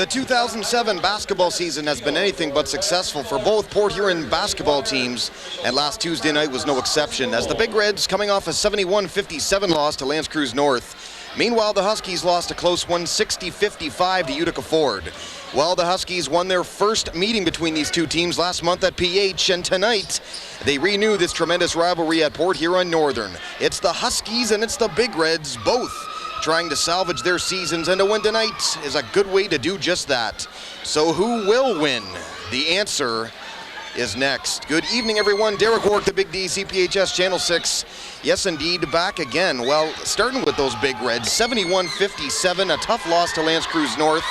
The 2007 basketball season has been anything but successful for both Port Huron basketball teams, and last Tuesday night was no exception, as the Big Reds coming off a 71-57 loss to L'Anse Creuse North. Meanwhile, the Huskies lost a close one, 60-55 to Utica Ford. Well, the Huskies won their first meeting between these two teams last month at PH, and tonight they renew this tremendous rivalry at Port Huron Northern. It's the Huskies and it's the Big Reds, both trying to salvage their seasons, and to win tonight is a good way to do just that. So who will win? The answer is next. Good evening, everyone. Derek Warwick, the Big D, PHS Channel 6. Yes, indeed, back again. Well, starting with those Big Reds, 71-57, a tough loss to L'Anse Creuse North.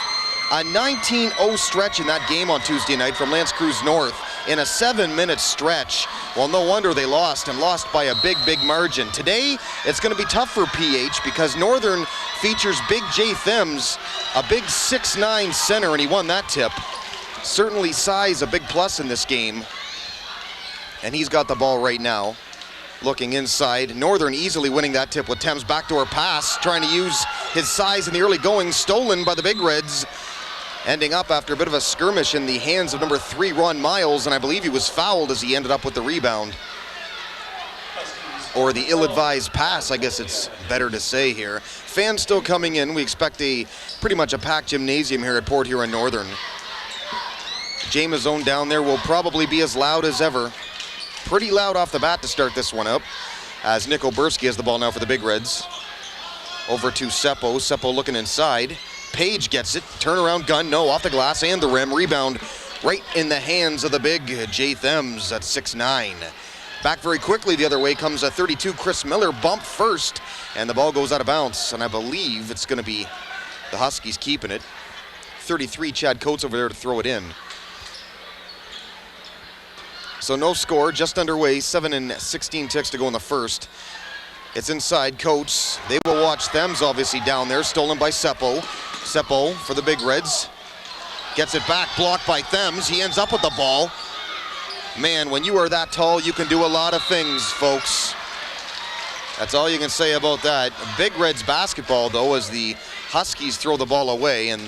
A 19-0 stretch in that game on Tuesday night from L'Anse Creuse North in a 7-minute stretch. Well, no wonder they lost, and lost by a big, big margin. Today, it's going to be tough for PH because Northern features Big J Thems, a big 6'9" center, and he won that tip. Certainly size a big plus in this game. And he's got the ball right now. Looking inside, Northern easily winning that tip with Thames' backdoor pass, trying to use his size in the early going, stolen by the Big Reds. Ending up after a bit of a skirmish in the hands of number 3, Ron Miles, and I believe he was fouled as he ended up with the rebound. Or the ill-advised pass, I guess it's better to say here. Fans still coming in. We expect pretty much a packed gymnasium here at Port Huron Northern. James Zone down there will probably be as loud as ever. Pretty loud off the bat to start this one up, as Nick Oberski has the ball now for the Big Reds. Over to Seppo. Seppo looking inside. Page gets it. Turnaround gun. No, off the glass and the rim. Rebound right in the hands of the big J Thems at 6'9". Back very quickly the other way comes a 32 Chris Miller. Bump first, and the ball goes out of bounds. And I believe it's going to be the Huskies keeping it. 33 Chad Coates over there to throw it in. So no score, just underway, 7:16 ticks to go in the first. It's inside, Coates. They will watch Thems obviously down there, stolen by Seppo. Seppo for the Big Reds. Gets it back, blocked by Thems. He ends up with the ball. Man, when you are that tall, you can do a lot of things, folks. That's all you can say about that. Big Reds basketball, though, as the Huskies throw the ball away, and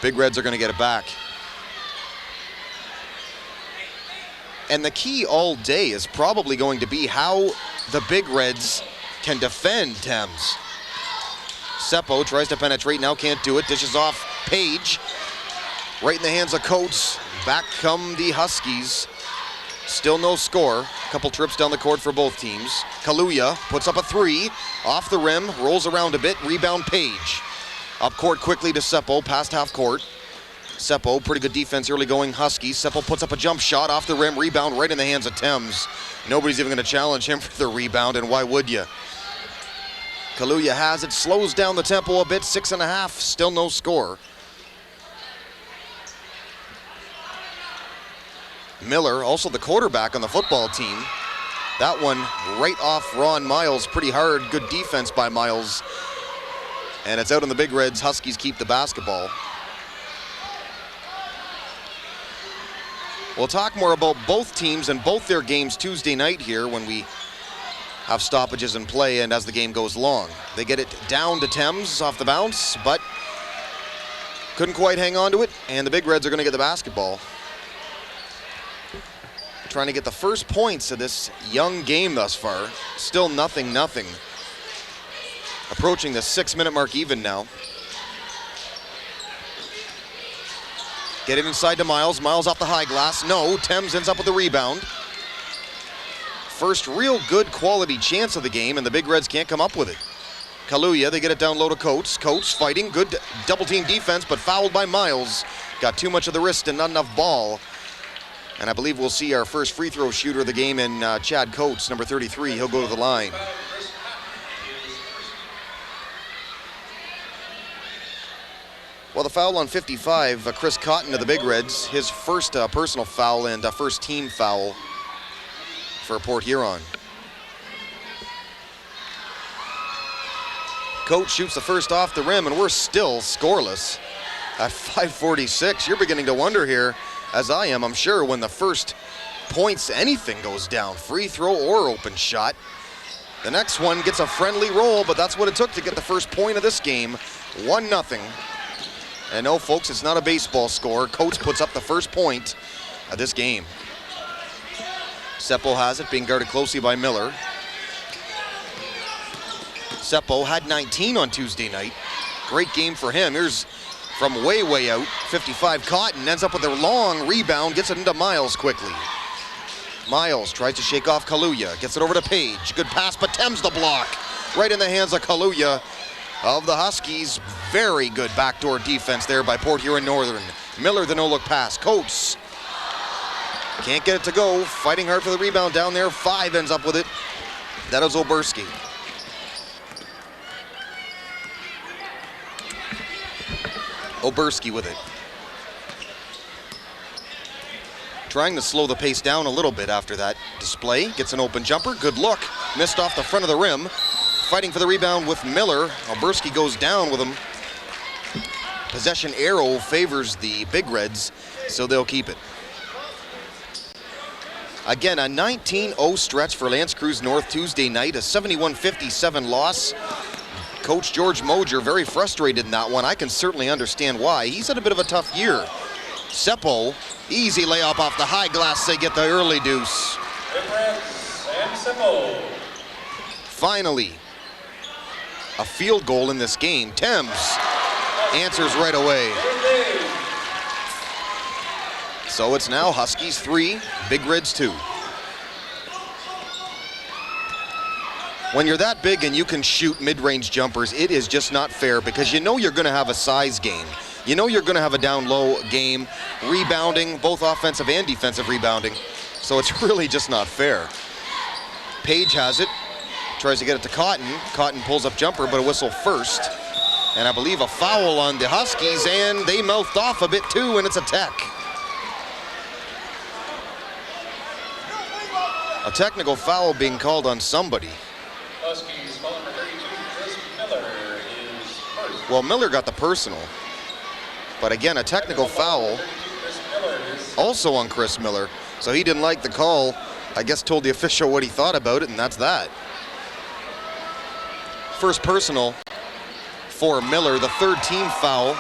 Big Reds are going to get it back. And the key all day is probably going to be how the Big Reds can defend Thames. Seppo tries to penetrate, now can't do it. Dishes off Page. Right in the hands of Coates. Back come the Huskies. Still no score. A couple trips down the court for both teams. Kaluuya puts up a 3. Off the rim, rolls around a bit. Rebound Page. Up court quickly to Seppo, past half court. Seppo, pretty good defense early going Huskies. Seppo puts up a jump shot off the rim, rebound right in the hands of Thames. Nobody's even going to challenge him for the rebound, and why would you? Kaluuya has it, slows down the tempo a bit, 6.5, still no score. Miller, also the quarterback on the football team. That one right off Ron Miles, pretty hard, good defense by Miles. And it's out on the Big Reds. Huskies keep the basketball. We'll talk more about both teams and both their games Tuesday night here when we have stoppages in play and as the game goes long. They get it down to Thames off the bounce, but couldn't quite hang on to it, and the Big Reds are going to get the basketball. Trying to get the first points of this young game thus far. Still 0-0. Approaching the 6-minute mark even now. Get it inside to Miles. Miles off the high glass. No, Thames ends up with the rebound. First real good quality chance of the game, and the Big Reds can't come up with it. Kaluuya, they get it down low to Coates. Coates fighting, good double team defense, but fouled by Miles. Got too much of the wrist and not enough ball. And I believe we'll see our first free throw shooter of the game in Chad Coates, number 33. He'll go to the line. Well, the foul on 55, Chris Cotton of the Big Reds, his first personal foul and first team foul for Port Huron. Coates shoots the first off the rim, and we're still scoreless at 5:46. You're beginning to wonder here, as I am, I'm sure, when the first points, anything goes down, free throw or open shot. The next one gets a friendly roll, but that's what it took to get the first point of this game. 1-0. And no, folks, it's not a baseball score. Coates puts up the first point of this game. Seppo has it, being guarded closely by Miller. Seppo had 19 on Tuesday night. Great game for him. Here's from way, way out. 55 Cotton ends up with a long rebound, gets it into Miles quickly. Miles tries to shake off Kaluuya, gets it over to Page. Good pass, but Thames the block. Right in the hands of Kaluuya of the Huskies. Very good backdoor defense there by Port Huron Northern. Miller, the no-look pass. Coates can't get it to go. Fighting hard for the rebound down there. 5 ends up with it. That is Oberski. Oberski with it. Trying to slow the pace down a little bit after that display. Gets an open jumper. Good look. Missed off the front of the rim. Fighting for the rebound with Miller. Oberski goes down with him. Possession arrow favors the Big Reds, so they'll keep it. Again, a 19-0 stretch for L'Anse Creuse North Tuesday night. A 71-57 loss. Coach George Moger very frustrated in that one. I can certainly understand why. He's had a bit of a tough year. Seppo, easy layup off the high glass. They get the early deuce. Finally, a field goal in this game. Thames answers right away. So it's now Huskies 3, Big Reds 2. When you're that big and you can shoot mid-range jumpers, it is just not fair because you know you're going to have a size game. You know you're going to have a down-low game, rebounding, both offensive and defensive rebounding. So it's really just not fair. Page has it, tries to get it to Cotton. Cotton pulls up jumper, but a whistle first. And I believe a foul on the Huskies, and they mouthed off a bit too, and it's a tech. A technical foul being called on somebody. Huskies, foul number 32, Chris Miller is first. Well, Miller got the personal. But again, a technical foul also on Chris Miller. So he didn't like the call. I guess told the official what he thought about it, and that's that. First personal for Miller, the third team foul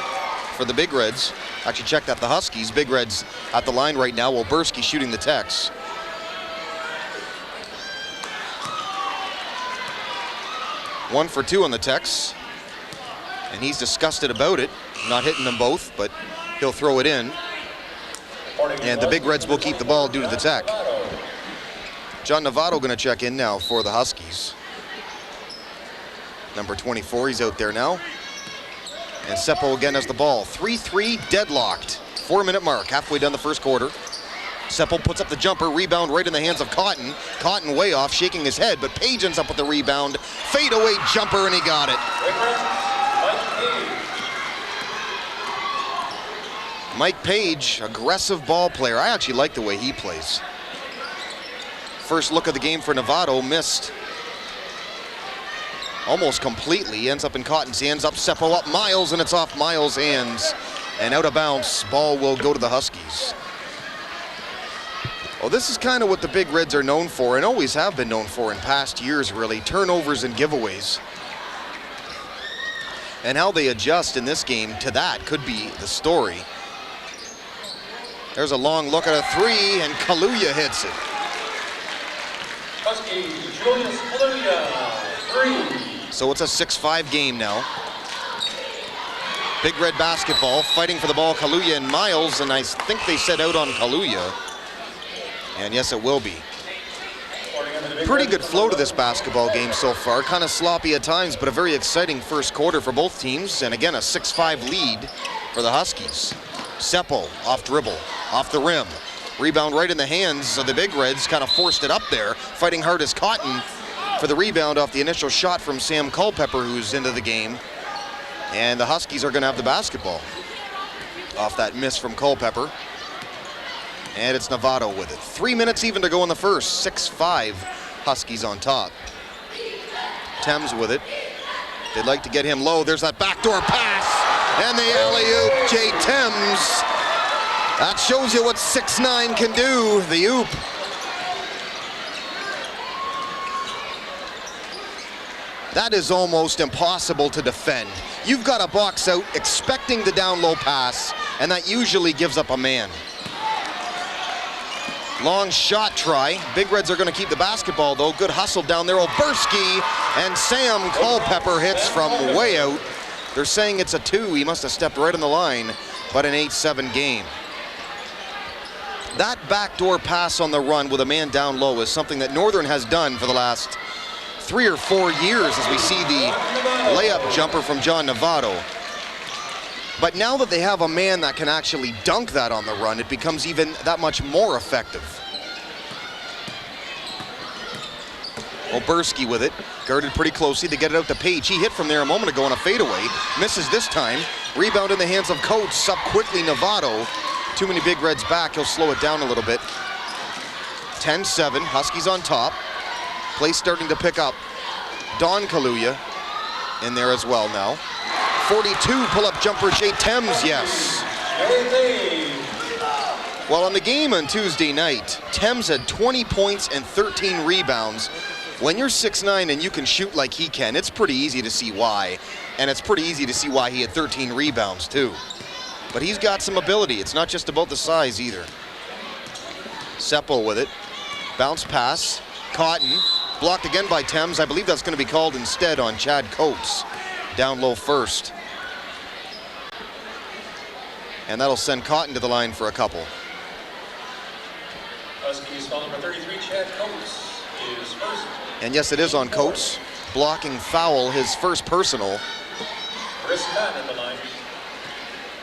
for the Big Reds. Actually, check that, the Huskies. Big Reds at the line right now. Oberski shooting the Tex. One for 2 on the Tex. And he's disgusted about it. Not hitting them both, but he'll throw it in. And the Big Reds will keep the ball due to the tech. John Novato going to check in now for the Huskies. Number 24, he's out there now. And Seppo again has the ball. 3-3 deadlocked. 4-minute mark, halfway down the first quarter. Seppo puts up the jumper, rebound right in the hands of Cotton. Cotton way off, shaking his head, but Page ends up with the rebound. Fadeaway jumper, and he got it. Mike Page, aggressive ball player. I actually like the way he plays. First look of the game for Novato, missed almost completely. Ends up in Cotton's hands, up Seppo, up Miles, and it's off Miles' hands. And out of bounds, ball will go to the Huskies. Well, this is kind of what the Big Reds are known for, and always have been known for in past years, really. Turnovers and giveaways. And how they adjust in this game to that could be the story. There's a long look at a 3, and Kaluuya hits it. Huskies, Julius Kaluuya, 3. So it's a 6-5 game now. Big Red basketball, fighting for the ball, Kaluuya and Miles, and I think they set out on Kaluuya. And yes, it will be. Pretty good flow to this basketball game so far. Kind of sloppy at times, but a very exciting first quarter for both teams. And again, a 6-5 lead for the Huskies. Seppo off dribble, off the rim. Rebound right in the hands of the Big Reds, kind of forced it up there. Fighting hard as Cotton for the rebound off the initial shot from Sam Culpepper, who's into the game. And the Huskies are going to have the basketball off that miss from Culpepper. And it's Novato with it. 3 minutes even to go in the first. 6-5 Huskies on top. Thames with it. They'd like to get him low. There's that backdoor pass. And the alley-oop, Jay Thames. That shows you what 6'9" can do, the oop. That is almost impossible to defend. You've got to box out expecting the down low pass, and that usually gives up a man. Long shot try. Big Reds are going to keep the basketball though. Good hustle down there. Oberski and Sam Culpepper hits from way out. They're saying it's a 2. He must have stepped right on the line, but an 8-7 game. That backdoor pass on the run with a man down low is something that Northern has done for the last 3 or 4 years, as we see the layup jumper from John Novato. But now that they have a man that can actually dunk that on the run, it becomes even that much more effective. Oberski with it, guarded pretty closely to get it out to Page. He hit from there a moment ago on a fadeaway, misses this time. Rebound in the hands of Coates, up quickly Novato. Too many Big Reds back, he'll slow it down a little bit. 10-7, Huskies on top. Play starting to pick up. Don Kaluuya in there as well now. 42 pull-up jumper, Jay Thames, yes. Well, on the game on Tuesday night, Thames had 20 points and 13 rebounds. When you're 6'9" and you can shoot like he can, it's pretty easy to see why. And it's pretty easy to see why he had 13 rebounds too. But he's got some ability. It's not just about the size either. Seppo with it. Bounce pass. Cotton. Blocked again by Thames. I believe that's going to be called instead on Chad Coates. Down low first. And that'll send Cotton to the line for a couple. Huskies foul number 33, Chad Coates, is first. And yes, it is on Coates. Blocking foul, his first personal. Chris Cotton at the line.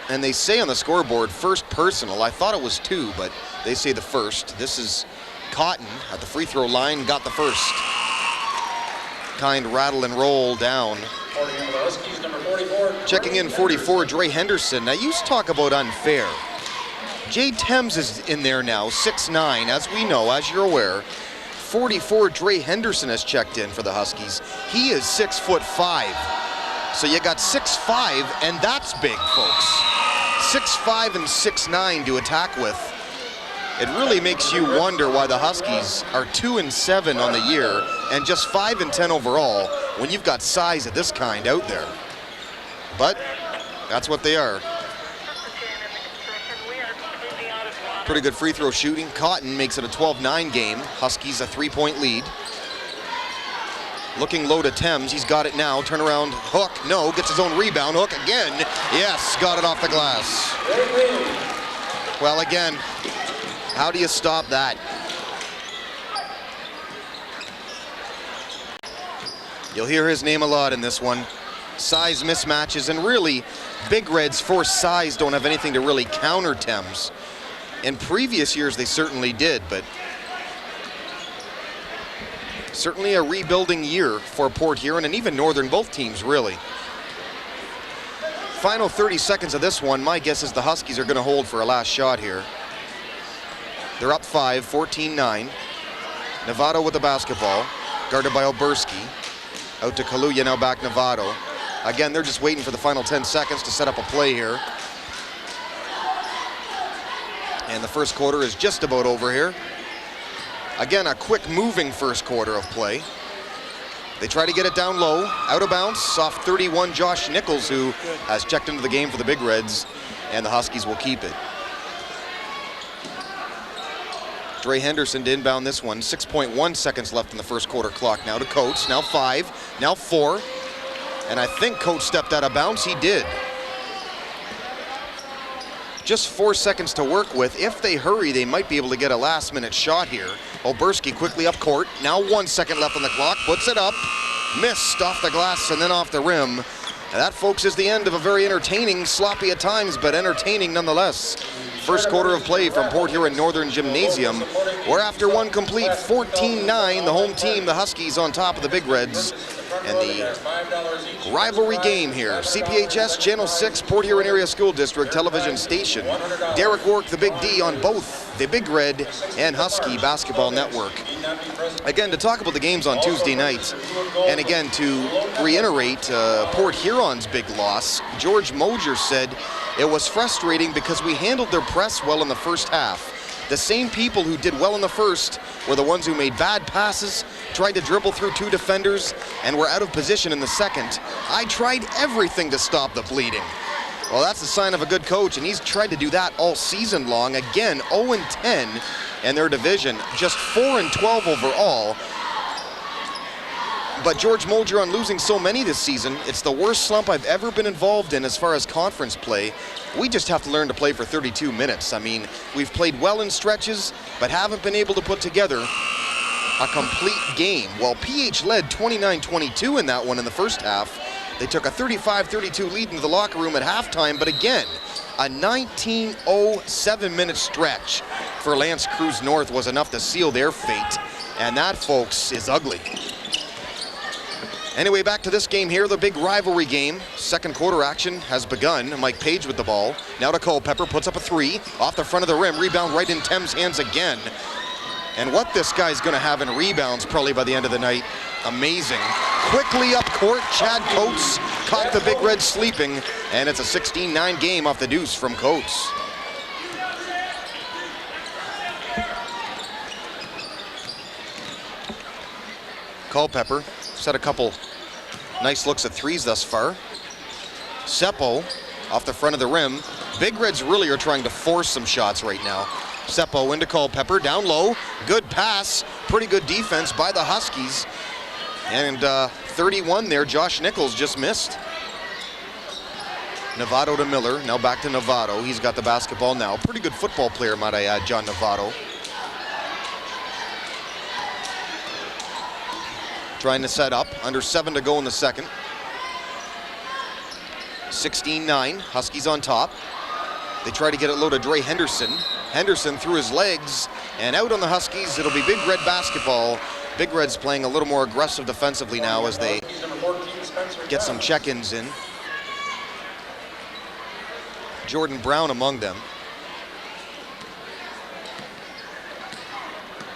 And they say on the scoreboard, first personal. I thought it was 2, but they say the first. This is Cotton at the free throw line, got the first. Kind rattle and roll down. Huskies, number 44. Checking in 44, Dre Henderson. Now you talk about unfair. Jay Thames is in there now, 6'9", as we know, as you're aware. 44, Dre Henderson has checked in for the Huskies. He is 6'5". So you got 6'5", and that's big, folks. 6'5" and 6'9" to attack with. It really makes you wonder why the Huskies are 2-7 on the year and just 5-10 overall when you've got size of this kind out there. But that's what they are. Pretty good free throw shooting. Cotton makes it a 12-9 game. Huskies a 3-point lead. Looking low to Thames. He's got it now. Turnaround hook. No, gets his own rebound. Hook again. Yes, got it off the glass. Well, again, how do you stop that? You'll hear his name a lot in this one. Size mismatches, and really, Big Reds for size don't have anything to really counter Thames. In previous years, they certainly did, but certainly a rebuilding year for Port Huron and even Northern, both teams, really. Final 30 seconds of this one, my guess is the Huskies are going to hold for a last shot here. They're up 5, 14-9. Novato with the basketball, guarded by Oberski. Out to Kaluuya, now back Novato. Again, they're just waiting for the final 10 seconds to set up a play here. And the first quarter is just about over here. Again, a quick moving first quarter of play. They try to get it down low, out of bounds, off 31, Josh Nichols, who has checked into the game for the Big Reds, and the Huskies will keep it. Dre Henderson to inbound this one. 6.1 seconds left in the first quarter clock. Now to Coates, now 5, now 4. And I think Coates stepped out of bounds. He did. Just 4 seconds to work with. If they hurry, they might be able to get a last-minute shot here. Oberski quickly up court. Now 1 second left on the clock. Puts it up. Missed off the glass and then off the rim. And that, folks, is the end of a very entertaining, sloppy at times, but entertaining nonetheless. First quarter of play from Port Huron Northern Gymnasium. We're after one complete, 14-9. The home team, the Huskies, on top of the Big Reds. And the rivalry game here. CPHS Channel 6, Port Huron Area School District television station. Derek Work, the Big D, on both the Big Red and Husky Basketball Network. Again, to talk about the games on Tuesday night, and again to reiterate Port Huron's big loss, George Moser said it was frustrating because we handled their press well in the first half. The same people who did well in the first were the ones who made bad passes, tried to dribble through 2 defenders, and were out of position in the second. I tried everything to stop the bleeding. Well, that's a sign of a good coach, and he's tried to do that all season long. Again, 0-10 in their division, just 4-12 overall. But George Mulger, losing so many this season, it's the worst slump I've ever been involved in as far as conference play. We just have to learn to play for 32 minutes. I mean, we've played well in stretches, but haven't been able to put together a complete game. Well, PH led 29-22 in that one in the first half. They took a 35-32 lead into the locker room at halftime, but again, a 19:07-minute stretch for L'Anse Creuse North was enough to seal their fate, and that, folks, is ugly. Anyway, back to this game here, the big rivalry game. Second quarter action has begun. Mike Page with the ball. Now to Culpepper, puts up a 3. Off the front of the rim, rebound right in Thames' hands again. And what this guy's gonna have in rebounds probably by the end of the night, amazing. Quickly up court, Chad Coates caught the Big Reds sleeping, and it's a 16-9 game off the deuce from Coates. Culpepper set a couple nice looks at 3s thus far. Seppo off the front of the rim. Big Reds really are trying to force some shots right now. Seppo into Culpepper, down low, good pass, pretty good defense by the Huskies. And 31 there, Josh Nichols just missed. Novato to Miller, now back to Novato. He's got the basketball now. Pretty good football player, might I add, John Novato. Trying to set up, under 7 to go in the second. 16-9, Huskies on top. They try to get it low to Dre Henderson. Henderson through his legs, and out on the Huskies, it'll be Big Red basketball. Big Red's playing a little more aggressive defensively now as they get some check-ins in. Jordan Brown among them.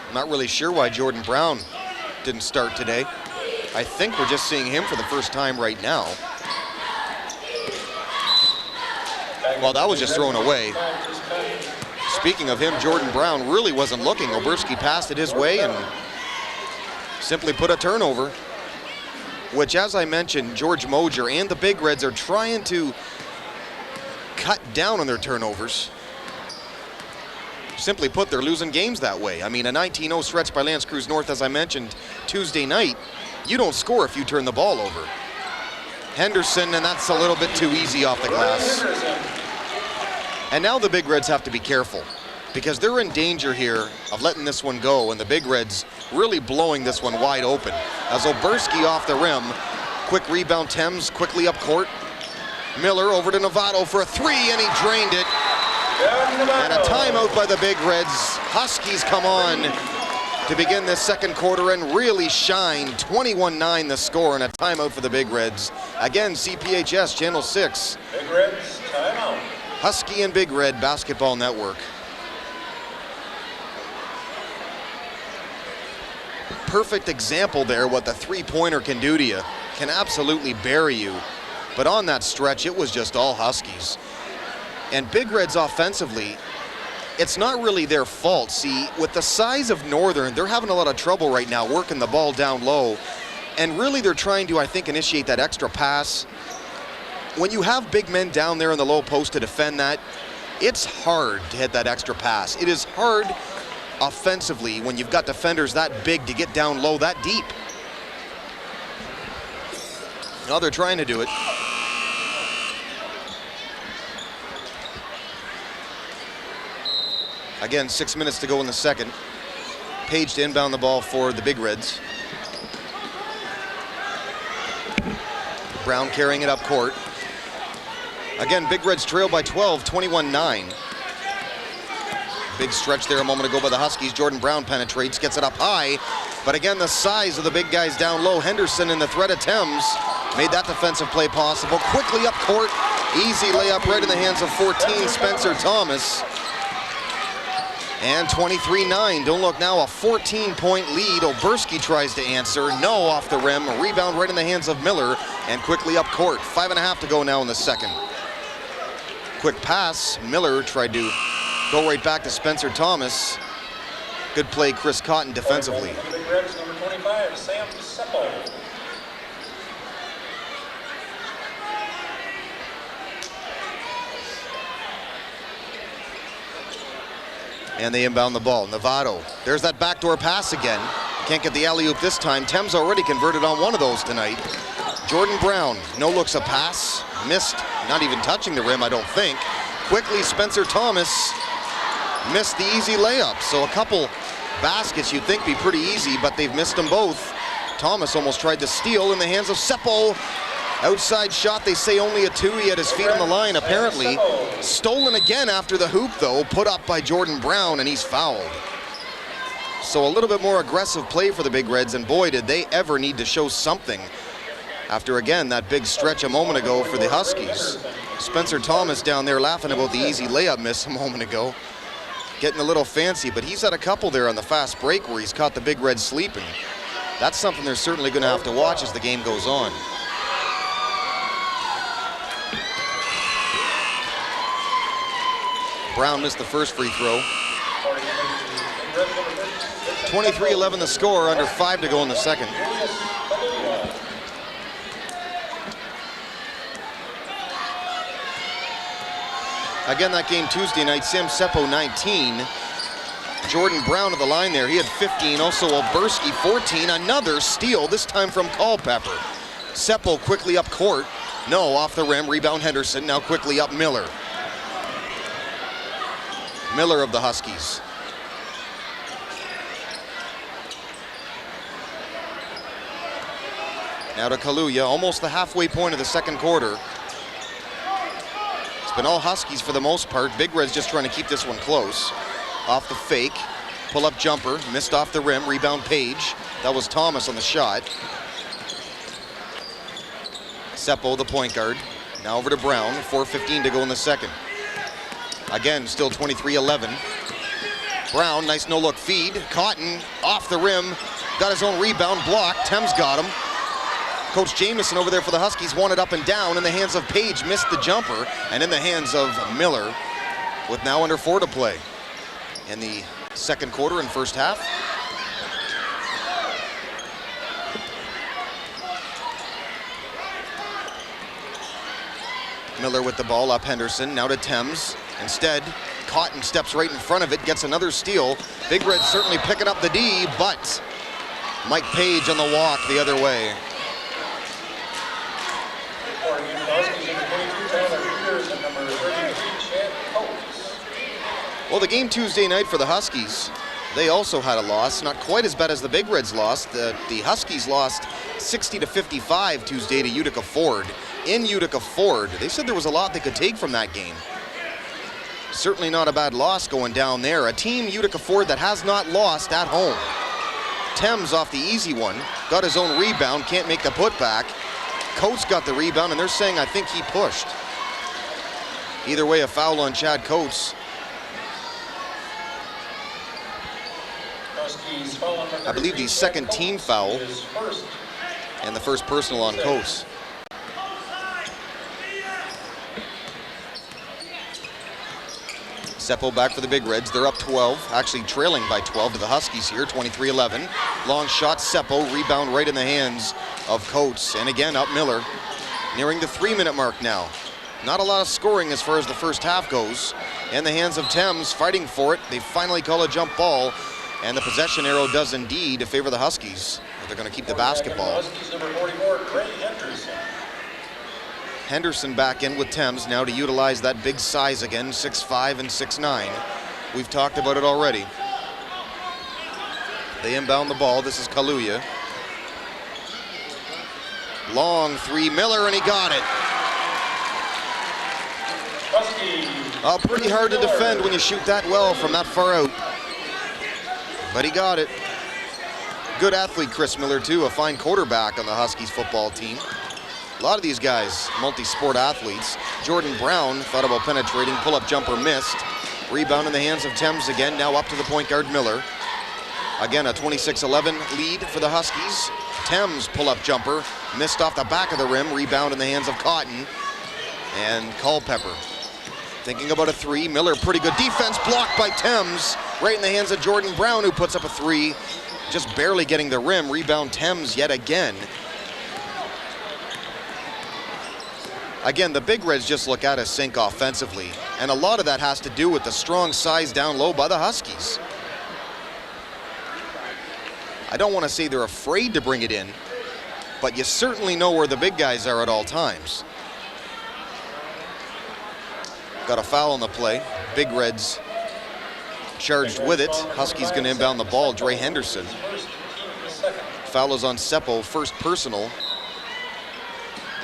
I'm not really sure why Jordan Brown didn't start today. I think we're just seeing him for the first time right now. Well, that was just thrown away. Speaking of him, Jordan Brown really wasn't looking. Oberski passed it his way and simply put a turnover, which, as I mentioned, George Moger and the Big Reds are trying to cut down on their turnovers. Simply put, they're losing games that way. I mean, a 19-0 stretch by L'Anse Creuse North, as I mentioned, Tuesday night, you don't score if you turn the ball over. Henderson, and that's a little bit too easy off the glass. And now the Big Reds have to be careful because they're in danger here of letting this one go, and the Big Reds really blowing this one wide open. As Oberski off the rim, quick rebound, Thames quickly up court. Miller over to Novato for a 3, and he drained it. And a timeout by the Big Reds. Huskies come on to begin this second quarter and really shine. 21-9 the score, and a timeout for the Big Reds. Again, CPHS Channel 6. Big Reds, timeout. Husky and Big Red Basketball Network. Perfect example there what the three-pointer can do to you. Can absolutely bury you. But on that stretch, it was just all Huskies. And Big Reds offensively, it's not really their fault. See, with the size of Northern, they're having a lot of trouble right now working the ball down low. And really they're trying to, I think, initiate that extra pass. When you have big men down there in the low post to defend that, it's hard to hit that extra pass. It is hard offensively when you've got defenders that big to get down low that deep. Now they're trying to do it. Again, 6 minutes to go in the second. Page to inbound the ball for the Big Reds. Brown carrying it up court. Again, Big Reds trail by 12, 21-9. Big stretch there a moment ago by the Huskies. Jordan Brown penetrates, gets it up high. But again, the size of the big guys down low. Henderson and the threat of Thames made that defensive play possible. Quickly up court. Easy layup right in the hands of 14, Spencer Thomas. And 23-9. Don't look now, a 14-point lead. Oberski tries to answer. No, off the rim. A rebound right in the hands of Miller. And quickly up court. 5.5 to go now in the second. Quick pass. Miller tried to Go right back to Spencer Thomas. Good play, Chris Cotton, defensively. The Big Reds, number 25, Sam Seppo. And they inbound the ball. Novato. There's that backdoor pass again. Can't get the alley-oop this time. Thames already converted on one of those tonight. Jordan Brown, no looks a pass. Missed, not even touching the rim, I don't think. Quickly, Spencer Thomas missed the easy layup. So a couple baskets you'd think be pretty easy, but they've missed them both. Thomas almost tried to steal in the hands of Seppo. Outside shot, they say only a 2. He had his feet on the line, apparently. Stolen again after the hoop, though, put up by Jordan Brown, and he's fouled. So a little bit more aggressive play for the Big Reds, and boy, did they ever need to show something after, again, that big stretch a moment ago for the Huskies. Spencer Thomas down there laughing about the easy layup miss a moment ago. Getting a little fancy, but he's had a couple there on the fast break where he's caught the Big Reds sleeping. That's something they're certainly going to have to watch as the game goes on. Brown missed the first free throw. 23-11 the score, under 5 to go in the second. Again, that game Tuesday night, Sam Seppo 19. Jordan Brown at the line there, he had 15. Also Oberski 14, another steal, this time from Culpepper. Seppo quickly up court. No, off the rim, rebound Henderson, now quickly up Miller. Miller of the Huskies. Now to Kaluuya, almost the halfway point of the second quarter. It's been all Huskies for the most part. Big Red's just trying to keep this one close. Off the fake, pull-up jumper, missed off the rim, rebound Page. That was Thomas on the shot. Seppo, the point guard. Now over to Brown, 4:15 to go in the second. Again, still 23-11. Brown, nice no-look feed. Cotton off the rim, got his own rebound, blocked. Thames got him. Coach Jamieson over there for the Huskies wanted up and down in the hands of Page, missed the jumper, and in the hands of Miller with now under 4 to play in the second quarter and first half. Miller with the ball, up Henderson, now to Thames. Instead, Cotton steps right in front of it, gets another steal. Big Red certainly picking up the D, but Mike Page on the walk the other way. Well, the game Tuesday night for the Huskies, they also had a loss, not quite as bad as the Big Reds lost. The Huskies lost 60-55 Tuesday to Utica Ford. In Utica Ford, they said there was a lot they could take from that game. Certainly not a bad loss going down there. A team, Utica Ford, that has not lost at home. Thames off the easy one, got his own rebound, can't make the putback. Coates got the rebound, and they're saying, I think he pushed. Either way, a foul on Chad Coates. I believe the second team foul and the first personal on Coates. Seppo back for the Big Reds. They're up 12, actually trailing by 12 to the Huskies here, 23-11. Long shot, Seppo, rebound right in the hands of Coates. And again, up Miller, nearing the 3-minute mark now. Not a lot of scoring as far as the first half goes. In the hands of Thames, fighting for it. They finally call a jump ball, and the possession arrow does indeed favor the Huskies. They're going to keep the basketball. Huskies number 44, Trey Henderson. Henderson back in with Thames now to utilize that big size again, 6'5" and 6'9". We've talked about it already. They inbound the ball. This is Kaluuya. Long three, Miller, and he got it. Pretty hard to defend when you shoot that well from that far out. But he got it. Good athlete, Chris Miller, too. A fine quarterback on the Huskies football team. A lot of these guys, multi-sport athletes. Jordan Brown thought about penetrating, pull-up jumper missed. Rebound in the hands of Thames again, now up to the point guard Miller. Again, a 26-11 lead for the Huskies. Thames pull-up jumper, missed off the back of the rim. Rebound in the hands of Cotton and Culpepper. Thinking about a three. Miller, pretty good defense, blocked by Thames. Right in the hands of Jordan Brown, who puts up a three. Just barely getting the rim. Rebound Thames yet again. Again, the Big Reds just look out of sync offensively. And a lot of that has to do with the strong size down low by the Huskies. I don't want to say they're afraid to bring it in, but you certainly know where the big guys are at all times. Got a foul on the play. Big Reds charged with it. Huskies going to inbound the ball. Dre Henderson. Foul is on Seppo, first personal.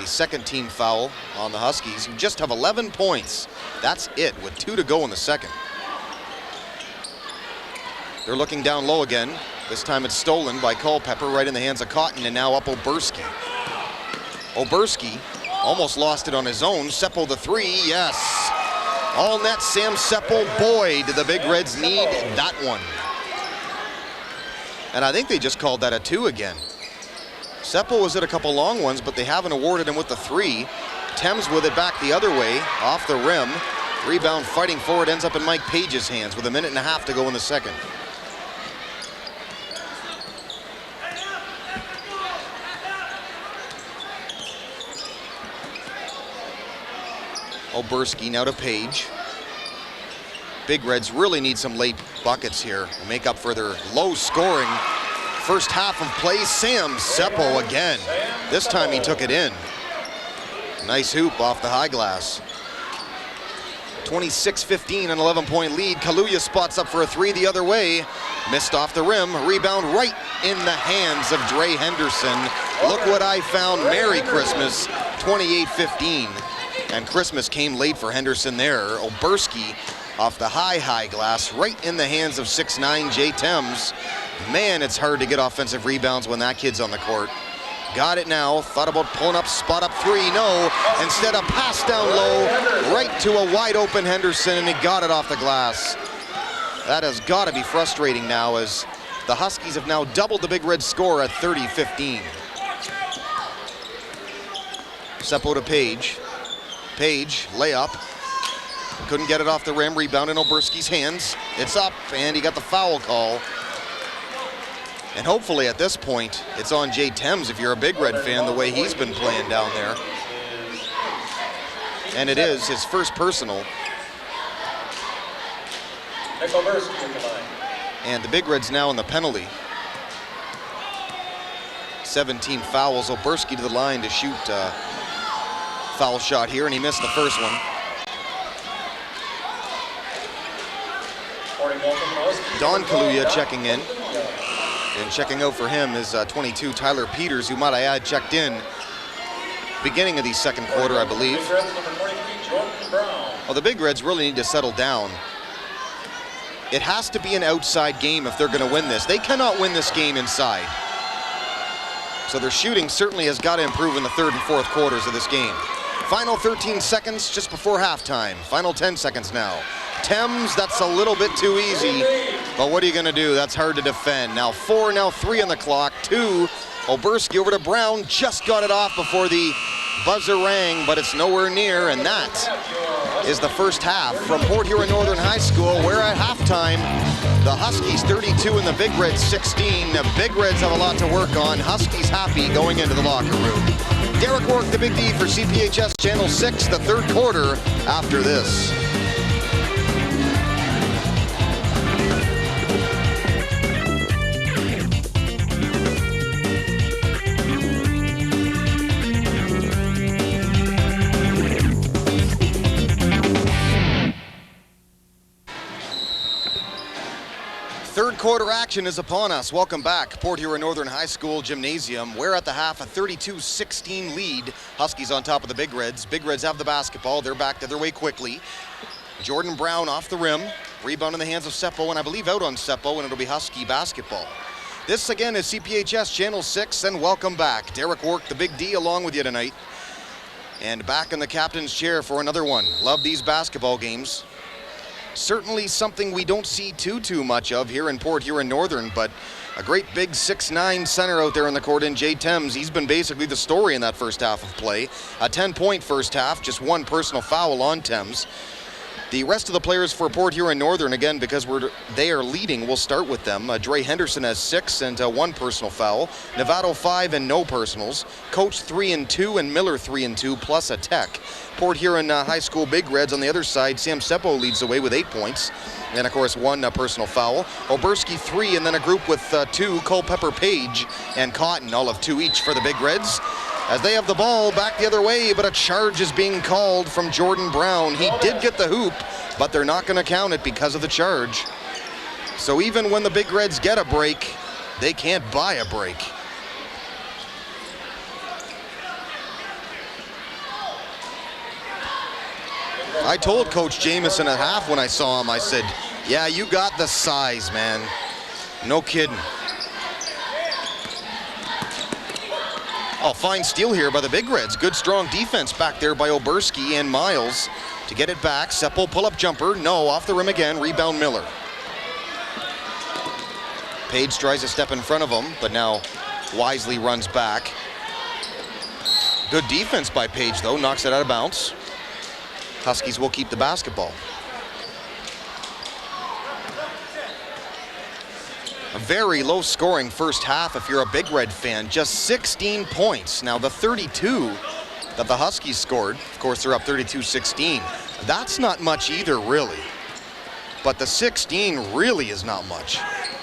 The second team foul on the Huskies, who just have 11 points. That's it, with 2 to go in the second. They're looking down low again. This time it's stolen by Culpepper, right in the hands of Cotton, and now up Oberski. Oberski almost lost it on his own. Seppo the three, yes. All net Sam Seppo. Boy, do the Big Reds need that one. And I think they just called that a 2 again. Seppo was at a couple long ones, but they haven't awarded him with the 3. Thames with it back the other way, off the rim. Rebound fighting forward ends up in Mike Page's hands with 1.5 minutes to go in the second. Oberski now to Page. Big Reds really need some late buckets here to make up for their low scoring first half of play. Sam Seppo again. This time he took it in. Nice hoop off the high glass. 26-15, an 11-point lead. Kaluuya spots up for a 3 the other way. Missed off the rim. Rebound right in the hands of Dre Henderson. Look what I found. Merry Christmas. 28-15. And Christmas came late for Henderson there. Oberski off the high glass, right in the hands of 6'9" Jay Thames. Man, it's hard to get offensive rebounds when that kid's on the court. Got it now, thought about pulling up, spot up 3, no. Instead a pass down low, right to a wide open Henderson, and he got it off the glass. That has got to be frustrating now, as the Huskies have now doubled the Big Red score at 30-15. Seppo to Page. Page, layup. Couldn't get it off the rim, rebound in Oberski's hands. It's up, and he got the foul call. And hopefully at this point, it's on Jay Thames if you're a Big Red fan, the way he's been playing down there. And it is his first personal. And the Big Reds now in the penalty. 17 fouls. Oberski to the line to shoot foul shot here, and he missed the first one. Don Kaluuya checking in. And checking out for him is 22 Tyler Peters, who, might I add, checked in beginning of the second quarter, I believe. Well, the Big Reds really need to settle down. It has to be an outside game if they're going to win this. They cannot win this game inside. So their shooting certainly has got to improve in the third and fourth quarters of this game. Final 13 seconds just before halftime. Final 10 seconds now. Thames, that's a little bit too easy, but what are you going to do? That's hard to defend. Now 4, now 3 on the clock. 2, Oberski over to Brown. Just got it off before the buzzer rang, but it's nowhere near, and that is the first half from Port Huron Northern High School, where at halftime, the Huskies 32 and the Big Reds 16. The Big Reds have a lot to work on. Huskies happy going into the locker room. Derek Work, the Big D for CPHS Channel 6, the third quarter after this. Third quarter action is upon us. Welcome back. Port Huron Northern High School Gymnasium. We're at the half, a 32-16 lead. Huskies on top of the Big Reds. Big Reds have the basketball. They're back the other way quickly. Jordan Brown off the rim. Rebound in the hands of Seppo, and I believe out on Seppo, and it'll be Husky basketball. This again is CPHS Channel 6, and welcome back. Derek Work, the Big D, along with you tonight. And back in the captain's chair for another one. Love these basketball games. Certainly something we don't see too much of here in Port Huron Northern, but a great big 6'9" center out there in the court in Jay Thames. He's been basically the story in that first half of play. A 10-point first half, just one personal foul on Thames. The rest of the players for Port Huron Northern, again, because they are leading, we'll start with them. Dre Henderson has 6 and 1 personal foul. Novato 5 and no personals. Coach 3 and 2, and Miller 3 and 2, plus a tech. Port Huron High School Big Reds on the other side. Sam Seppo leads the way with 8 points. And of course, 1 personal foul. Oberski 3, and then a group with 2, Culpepper Page and Cotton, all of 2 each for the Big Reds. As they have the ball back the other way, but a charge is being called from Jordan Brown. He did get the hoop, but they're not going to count it because of the charge. So even when the Big Reds get a break, they can't buy a break. I told Coach Jamieson at half when I saw him, I said, yeah, you got the size, man. No kidding. Oh, fine steal here by the Big Reds. Good strong defense back there by Oberski and Miles to get it back. Seppo pull-up jumper. No, off the rim again. Rebound Miller. Page tries to step in front of him, but now wisely runs back. Good defense by Page, though. Knocks it out of bounds. Huskies will keep the basketball. A very low-scoring first half if you're a Big Red fan. Just 16 points. Now, the 32 that the Huskies scored, of course, they're up 32-16. That's not much either, really. But the 16 really is not much.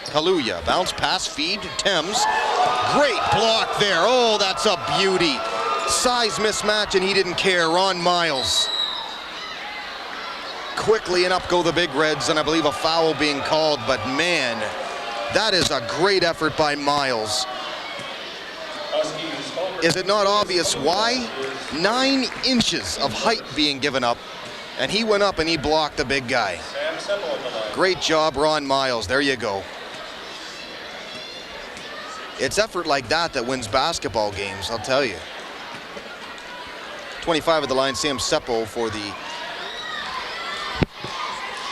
Kaluuya, bounce, pass, feed, Thames. Great block there. Oh, that's a beauty. Size mismatch, and he didn't care. Ron Miles. Quickly, and up go the Big Reds, and I believe a foul being called, but man, that is a great effort by Miles. Is it not obvious why? 9 inches of height being given up, and he went up and he blocked the big guy. Great job, Ron Miles. There you go. It's effort like that that wins basketball games, I'll tell you. 25 at the line, Sam Seppo for the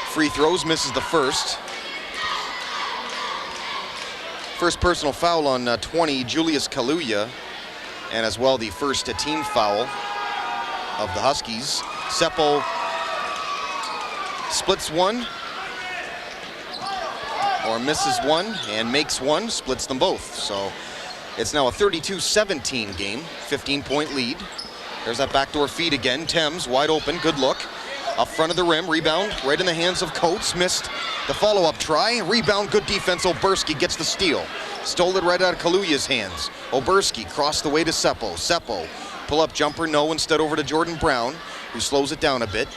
free throws, misses the first. First personal foul on 20, Julius Kaluuya, and as well the first team foul of the Huskies. Seppo splits one, or misses one, and makes one, splits them both. So it's now a 32-17 game, 15-point lead. There's that backdoor feed again. Thames wide open, good look. Up front of the rim, rebound right in the hands of Coates. Missed the follow-up try. Rebound, good defense. Oberski gets the steal. Stole it right out of Kaluuya's hands. Oberski crossed the way to Seppo. Seppo, pull-up jumper, no. Instead over to Jordan Brown, who slows it down a bit.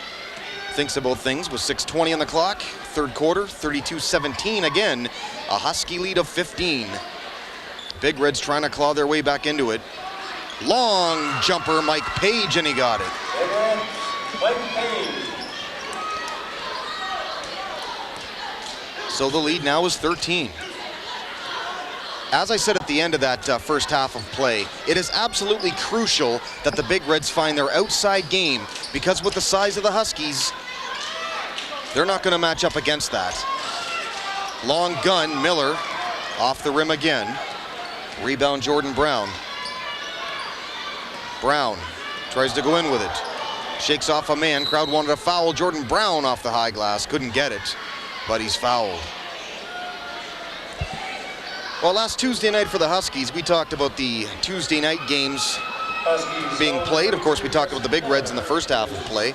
Thinks about things with 6:20 on the clock. Third quarter, 32-17 again. A Husky lead of 15. Big Reds trying to claw their way back into it. Long jumper, Mike Page, and he got it. Mike Page. So the lead now is 13. As I said at the end of that first half of play, it is absolutely crucial that the Big Reds find their outside game, because with the size of the Huskies, they're not going to match up against that. Long gun, Miller, off the rim again. Rebound, Jordan Brown. Brown tries to go in with it. Shakes off a man. Crowd wanted a foul. Jordan Brown off the high glass. Couldn't get it, but he's fouled. Well, last Tuesday night for the Huskies, we talked about the Tuesday night games being played. Of course, we talked about the Big Reds in the first half of play.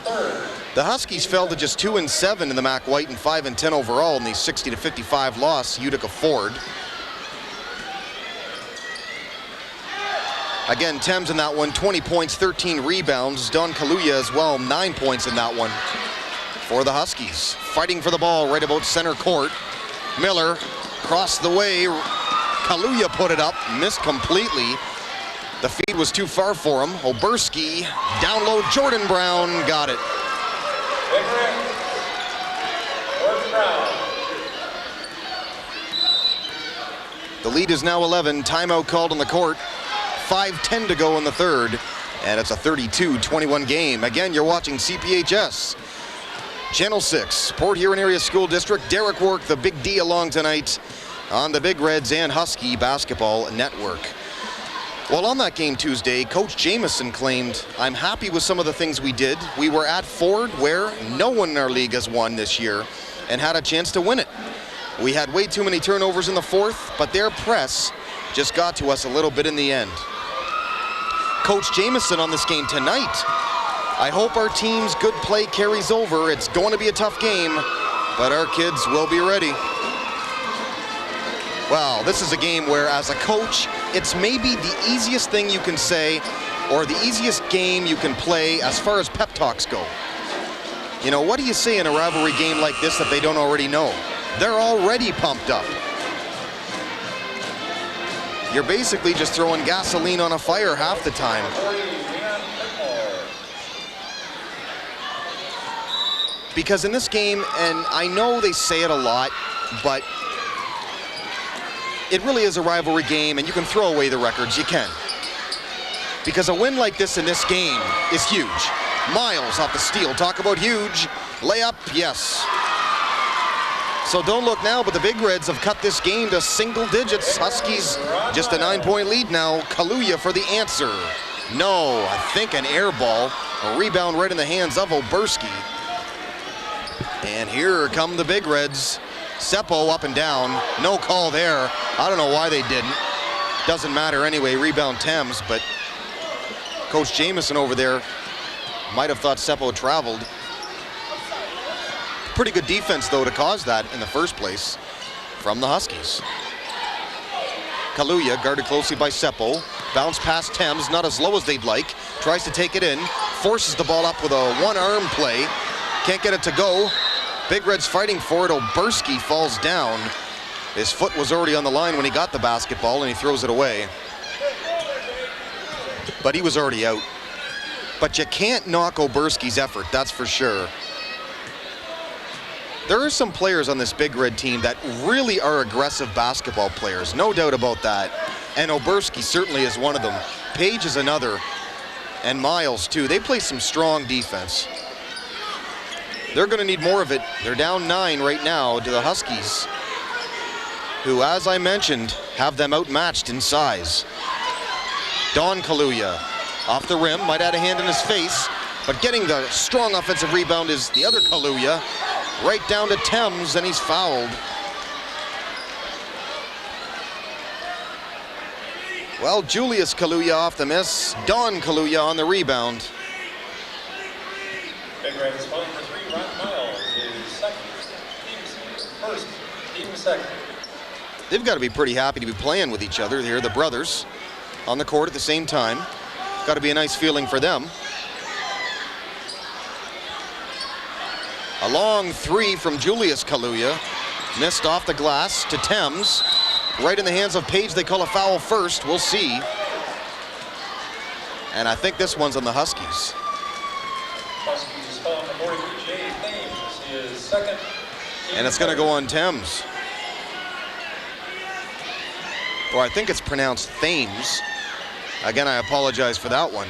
The Huskies fell to just 2-7 in the Mac White and 5-10 overall in the 60-55 loss, Utica Ford. Again, Thames in that one, 20 points, 13 rebounds. Don Kaluuya as well, 9 points in that one for the Huskies. Fighting for the ball right about center court. Miller crossed the way. Kaluuya put it up, missed completely. The feed was too far for him. Oberski, down low, Jordan Brown got it. The lead is now 11. Timeout called on the court. 5:10 to go in the third, and it's a 32-21 game. Again, you're watching CPHS. Channel 6, Port Huron Area School District. Derek Work, the Big D along tonight on the Big Reds and Husky Basketball Network. Well, on that game Tuesday, Coach Jamieson claimed, "I'm happy with some of the things we did. We were at Ford, where no one in our league has won this year, and had a chance to win it. We had way too many turnovers in the fourth, but their press just got to us a little bit in the end." Coach Jamieson on this game tonight. "I hope our team's good play carries over. It's going to be a tough game, but our kids will be ready." Well, this is a game where, as a coach, it's maybe the easiest thing you can say or the easiest game you can play as far as pep talks go. You know, what do you say in a rivalry game like this that they don't already know? They're already pumped up. You're basically just throwing gasoline on a fire half the time. Because in this game, and I know they say it a lot, but it really is a rivalry game, and you can throw away the records, you can. Because a win like this in this game is huge. Miles off the steal, talk about huge. Layup, yes. So don't look now, but the Big Reds have cut this game to single digits. Huskies just a 9-point lead now. Kaluuya for the answer. No, I think an air ball. A rebound right in the hands of Oberski. And here come the Big Reds. Seppo up and down. No call there. I don't know why they didn't. Doesn't matter anyway. Rebound Thames, but Coach Jamieson over there might have thought Seppo traveled. Pretty good defense, though, to cause that in the first place from the Huskies. Kaluuya guarded closely by Seppo. Bounce past Thames, not as low as they'd like. Tries to take it in. Forces the ball up with a one-arm play. Can't get it to go. Big Red's fighting for it. Oberski falls down. His foot was already on the line when he got the basketball, and he throws it away. But he was already out. But you can't knock Oberski's effort, that's for sure. There are some players on this Big Red team that really are aggressive basketball players, no doubt about that. And Oberski certainly is one of them. Page is another, and Miles too. They play some strong defense. They're going to need more of it. They're down 9 right now to the Huskies, who, as I mentioned, have them outmatched in size. Don Kaluuya off the rim, might add a hand in his face, but getting the strong offensive rebound is the other Kaluuya. Right down to Thames, and he's fouled. Well, Julius Kaluuya off the miss. Don Kaluuya on the rebound. Big Reds falling for 3. Ron Miles is second. Team's first. Team second. They've got to be pretty happy to be playing with each other here, the brothers, on the court at the same time. Got to be a nice feeling for them. A long 3 from Julius Kaluuya. Missed off the glass to Thames. Right in the hands of Page. They call a foul first. We'll see. And I think this one's on the Huskies. Huskies falling for 43. Jay Thames is second. And it's going to go on Thames. Or I think it's pronounced Thames. Again, I apologize for that one.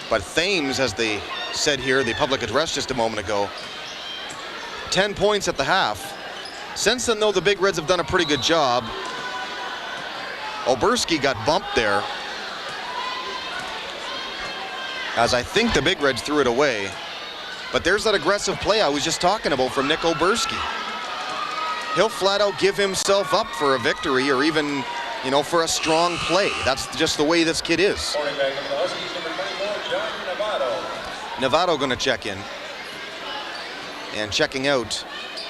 But Thames, as they said here in the public address just a moment ago, 10 points at the half. Since then, though, the Big Reds have done a pretty good job. Oberski got bumped there, as I think the Big Reds threw it away. But there's that aggressive play I was just talking about from Nick Oberski. He'll flat out give himself up for a victory, or even, you know, for a strong play. That's just the way this kid is. Quarterback of the Huskies, number 24, John Novato. Novato going to check in. And checking out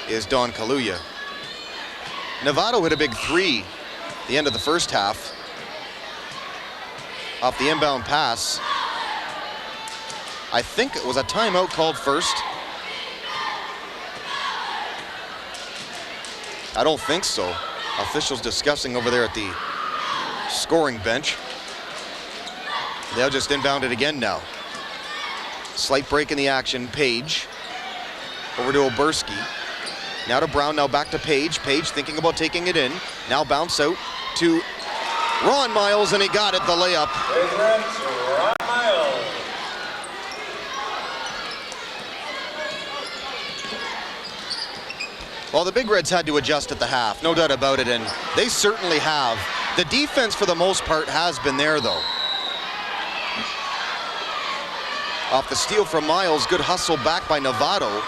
is Don Kaluuya. Novato hit a big 3 at the end of the first half off the inbound pass. I think it was a timeout called first. I don't think so. Officials discussing over there at the scoring bench. They'll just inbound it again now. Slight break in the action. Page over to Oberski. Now to Brown, now back to Page. Page thinking about taking it in. Now bounce out to Ron Miles, and he got it, the layup. Big Reds, Ron Miles. Well, the Big Reds had to adjust at the half, no doubt about it, and they certainly have. The defense for the most part has been there though. Off the steal from Miles, good hustle back by Novato.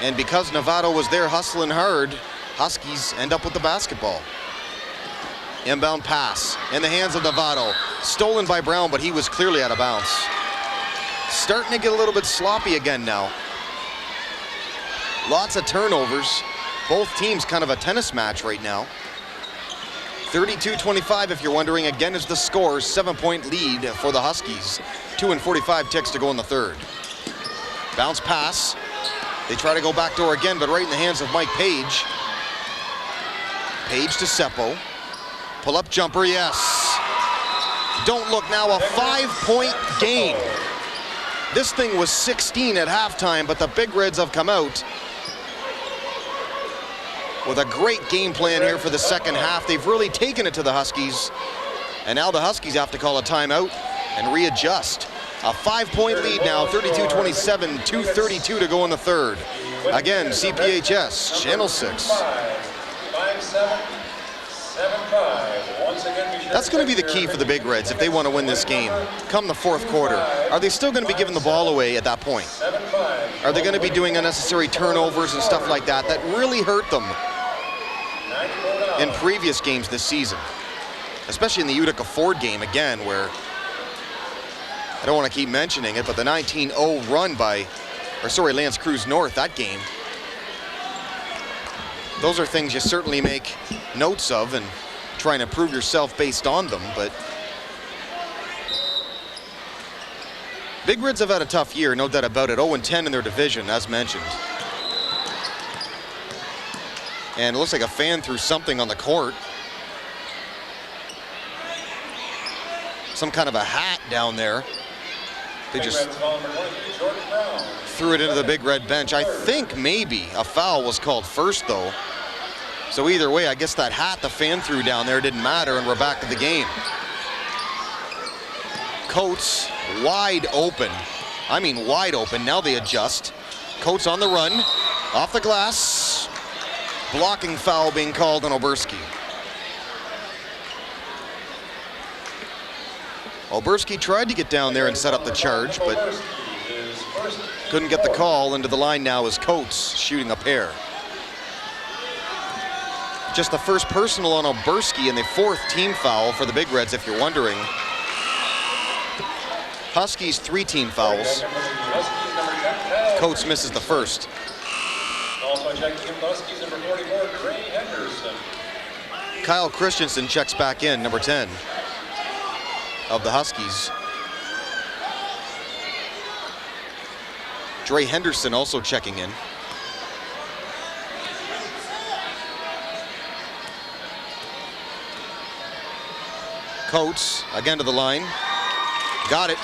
And because Novato was there hustling hard, Huskies end up with the basketball. Inbound pass in the hands of Novato. Stolen by Brown, but he was clearly out of bounds. Starting to get a little bit sloppy again now. Lots of turnovers. Both teams kind of a tennis match right now. 32-25, if you're wondering, again is the score. 7-point lead for the Huskies. 2:45 ticks to go in the third. Bounce pass. They try to go backdoor again, but right in the hands of Mike Page. Page to Seppo. Pull-up jumper, yes. Don't look now, a 5-point game. This thing was 16 at halftime, but the Big Reds have come out with a great game plan here for the second half. They've really taken it to the Huskies, and now the Huskies have to call a timeout and readjust. A 5-point lead now, 32-27, 2:32 to go in the third. Again, CPHS, Channel 6. 5-7-7-5. Once again, That's going to be the key for the Big Reds if they want to win this game. Come the fourth quarter, are they still going to be giving the ball away at that point? Are they going to be doing unnecessary turnovers and stuff like that that really hurt them in previous games this season? Especially in the Utica Ford game again, where I don't want to keep mentioning it, but the 19-0 run by, L'Anse Creuse North, that game. Those are things you certainly make notes of and trying to prove yourself based on them, but Big Reds have had a tough year, no doubt about it. 0-10 in their division, as mentioned. And it looks like a fan threw something on the court. Some kind of a hat down there. They just threw it into the Big Red bench. I think maybe a foul was called first, though. So either way, I guess that hat the fan threw down there didn't matter, and we're back to the game. Coates wide open. I mean wide open. Now they adjust. Coates on the run. Off the glass. Blocking foul being called on Oberski. Oberski tried to get down there and set up the charge, but couldn't get the call. Into the line now is Coates shooting a pair. Just the first personal on Oberski and the fourth team foul for the Big Reds, if you're wondering. Huskies 3 team fouls. Coates misses the first. Kyle Christensen checks back in, number 10 of the Huskies. Dre Henderson also checking in. Coates again to the line. Got it.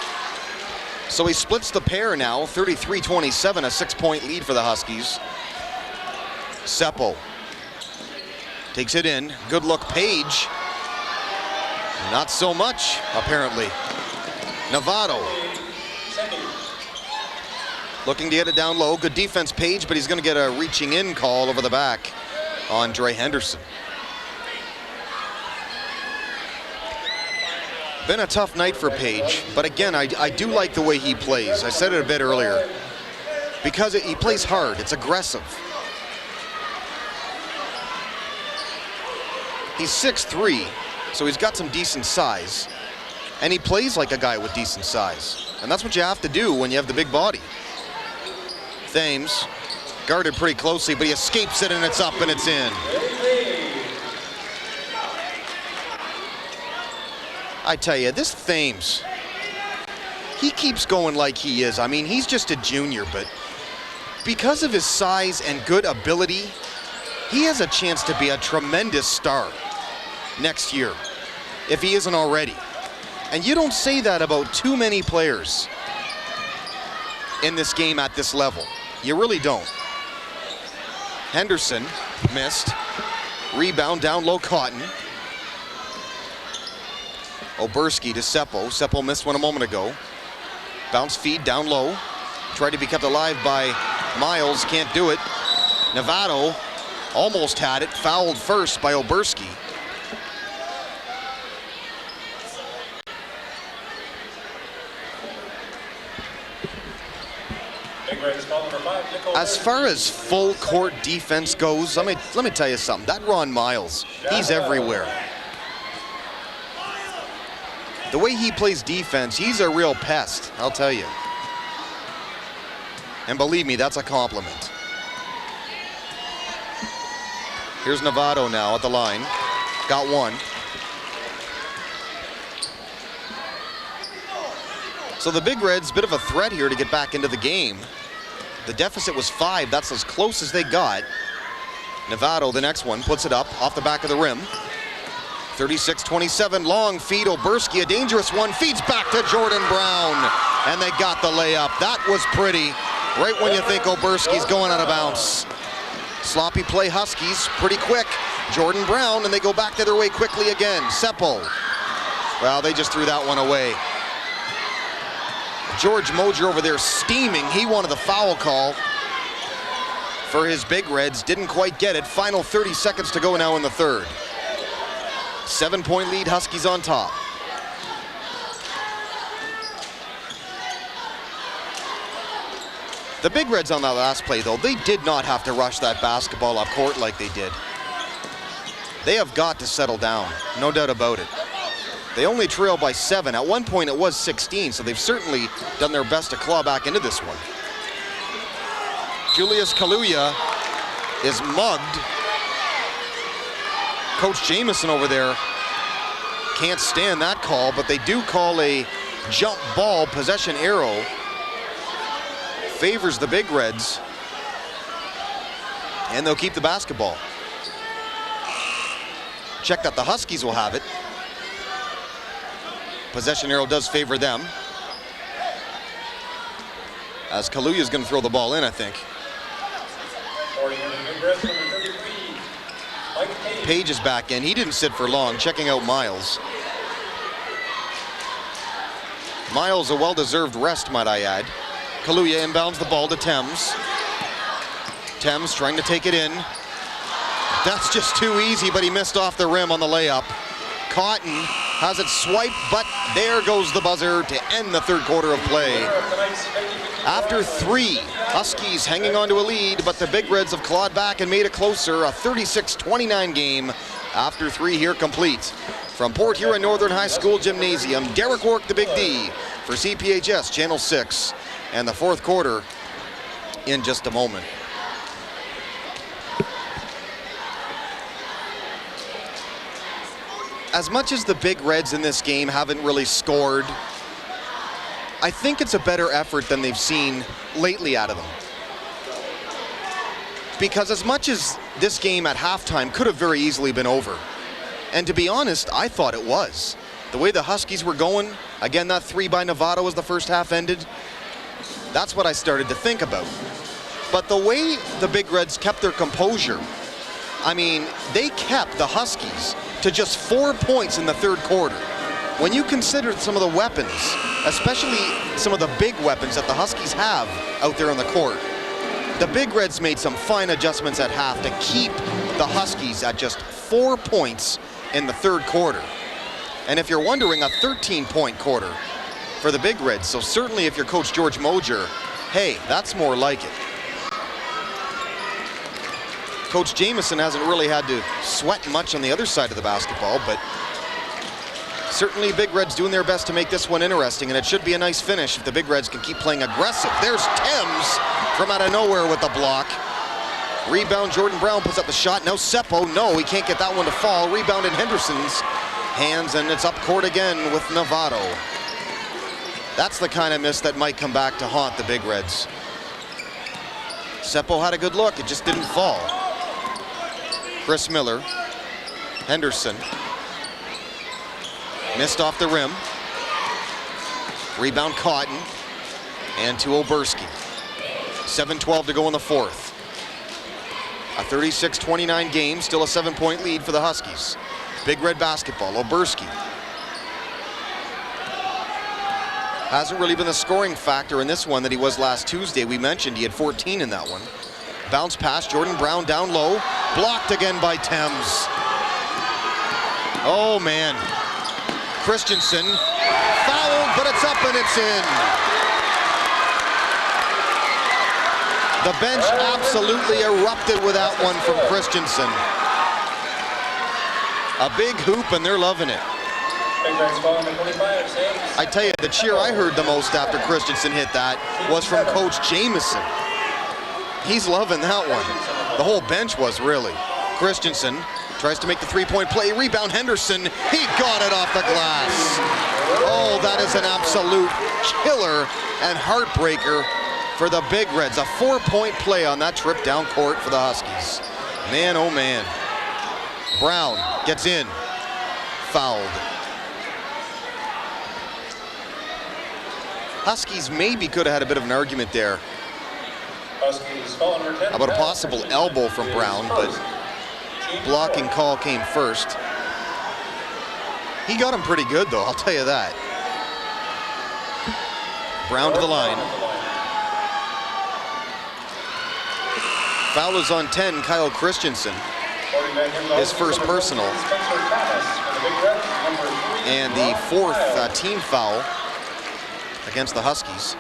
So he splits the pair now, 33-27, a 6-point lead for the Huskies. Seppo takes it in. Good look, Page. Not so much, apparently. Novato looking to get it down low. Good defense, Page, but he's going to get a reaching in call over the back on Dre Henderson. Been a tough night for Page, but again, I do like the way he plays. I said it a bit earlier. Because he plays hard, it's aggressive. He's 6'3", so he's got some decent size. And he plays like a guy with decent size. And that's what you have to do when you have the big body. Thames guarded pretty closely, but he escapes it and it's up and it's in. I tell you, this Thames, he keeps going like he is. I mean, he's just a junior, but because of his size and good ability, he has a chance to be a tremendous star next year, if he isn't already. And you don't say that about too many players in this game at this level. You really don't. Henderson missed. Rebound down low, Cotton. Oberski to Seppo. Seppo missed one a moment ago. Bounce feed down low. Tried to be kept alive by Miles. Can't do it. Novato Almost had it, fouled first by Oberski. As far as full court defense goes, let me tell you something. That Ron Miles, he's everywhere. The way he plays defense, he's a real pest, I'll tell you. And believe me, that's a compliment. Here's Novato now at the line. Got one. So the Big Reds, bit of a threat here to get back into the game. The deficit was 5. That's as close as they got. Novato, the next one, puts it up off the back of the rim. 36-27, long feed. Oberski, a dangerous one, feeds back to Jordan Brown. And they got the layup. That was pretty. Right when you think Oberski's going out of bounds. Sloppy play Huskies, pretty quick. Jordan Brown, and they go back the other way quickly again. Seppo. Well, they just threw that one away. George Mojer over there steaming. He wanted the foul call for his Big Reds. Didn't quite get it. Final 30 seconds to go now in the third. 7-point lead, Huskies on top. The Big Reds on that last play, though, they did not have to rush that basketball up court like they did. They have got to settle down, no doubt about it. They only trail by 7. At one point, it was 16, so they've certainly done their best to claw back into this one. Julius Kaluuya is mugged. Coach Jamieson over there can't stand that call, but they do call a jump ball possession arrow. Favors the Big Reds, and they'll keep the basketball. Check that the Huskies will have it. Possession arrow does favor them, as Kaluuya is going to throw the ball in, I think. Page is back in. He didn't sit for long, checking out Miles. Miles, a well-deserved rest, might I add. Kaluuya inbounds the ball to Thames. Thames trying to take it in. That's just too easy, but he missed off the rim on the layup. Cotton has it swiped, but there goes the buzzer to end the third quarter of play. After 3, Huskies hanging on to a lead, but the Big Reds have clawed back and made it closer. A 36-29 game after 3 here complete. From Port Huron Northern High School Gymnasium, Derek Work, the Big D, for CPHS Channel 6. And the fourth quarter in just a moment. As much as the Big Reds in this game haven't really scored, I think it's a better effort than they've seen lately out of them. Because as much as this game at halftime could have very easily been over, and to be honest, I thought it was. The way the Huskies were going, again, that 3 by Novato as the first half ended, that's what I started to think about. But the way the Big Reds kept their composure, I mean, they kept the Huskies to just 4 points in the third quarter. When you consider some of the weapons, especially some of the big weapons that the Huskies have out there on the court, the Big Reds made some fine adjustments at half to keep the Huskies at just 4 points in the third quarter. And if you're wondering, a 13-point quarter for the Big Reds. So certainly if you're Coach George Mojer, hey, that's more like it. Coach Jamieson hasn't really had to sweat much on the other side of the basketball, but certainly Big Reds doing their best to make this one interesting, and it should be a nice finish if the Big Reds can keep playing aggressive. There's Thames from out of nowhere with the block. Rebound, Jordan Brown puts up the shot. Now Seppo, no, he can't get that one to fall. Rebound in Henderson's hands, and it's up court again with Novato. That's the kind of miss that might come back to haunt the Big Reds. Seppo had a good look, it just didn't fall. Chris Miller, Henderson, missed off the rim. Rebound Cotton, and to Oberski. 7:12 to go in the fourth. A 36-29 game, still a 7-point lead for the Huskies. Big Red basketball, Oberski. Hasn't really been the scoring factor in this one that he was last Tuesday. We mentioned he had 14 in that one. Bounce pass, Jordan Brown down low. Blocked again by Thames. Oh man. Christensen fouled, but it's up and it's in. The bench absolutely erupted with that one from Christensen. A big hoop and they're loving it. I tell you, the cheer I heard the most after Christensen hit that was from Coach Jameson. He's loving that one. The whole bench was really. Christensen tries to make the three-point play. Rebound Henderson. He got it off the glass. Oh, that is an absolute killer and heartbreaker for the Big Reds. A 4-point play on that trip down court for the Huskies. Man, oh man. Brown gets in. Fouled. Huskies maybe could have had a bit of an argument there about a possible elbow from Brown, but blocking call came first. He got him pretty good though, I'll tell you that. Brown to the line. Foul is on 10, Kyle Christensen. His first personal. And the fourth team foul against the Huskies.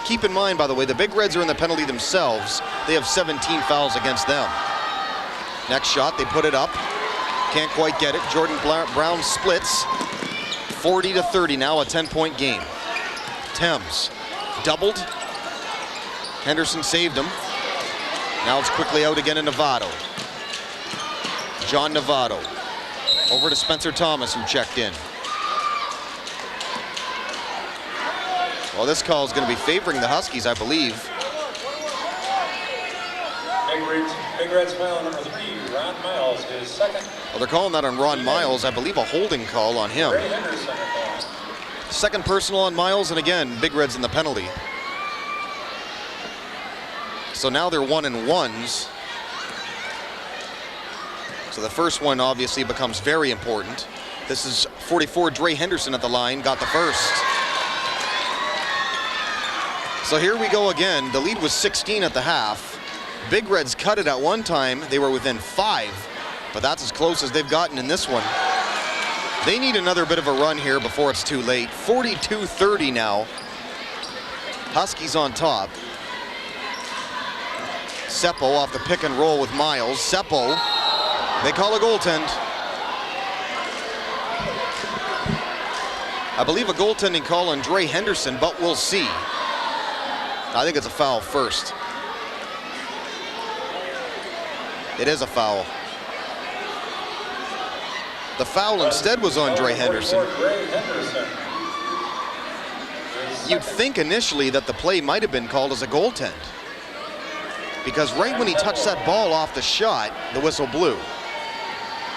Keep in mind, by the way, the Big Reds are in the penalty themselves. They have 17 fouls against them. Next shot, they put it up. Can't quite get it. Jordan Brown splits. 40-30 now, a 10-point game. Thames doubled. Henderson saved him. Now it's quickly out again in Novato. John Novato. Over to Spencer Thomas, who checked in. Well, this call is going to be favoring the Huskies, I believe. Big Reds foul number 3, Ron Miles, his second. Well, they're calling that on Ron Miles. I believe a holding call on him. Second personal on Miles, and again, Big Reds in the penalty. So now they're 1-1s. So the first one obviously becomes very important. This is 44, Dre Henderson at the line, got the first. So here we go again. The lead was 16 at the half. Big Reds cut it at one time. They were within 5, but that's as close as they've gotten in this one. They need another bit of a run here before it's too late. 42-30 now. Huskies on top. Seppo off the pick and roll with Miles. Seppo, they call a goaltend. I believe a goaltending call on Dre Henderson, but we'll see. I think it's a foul first. It is a foul. The foul instead was on Dre Henderson. You'd think initially that the play might have been called as a goaltend, because right when he touched that ball off the shot, the whistle blew.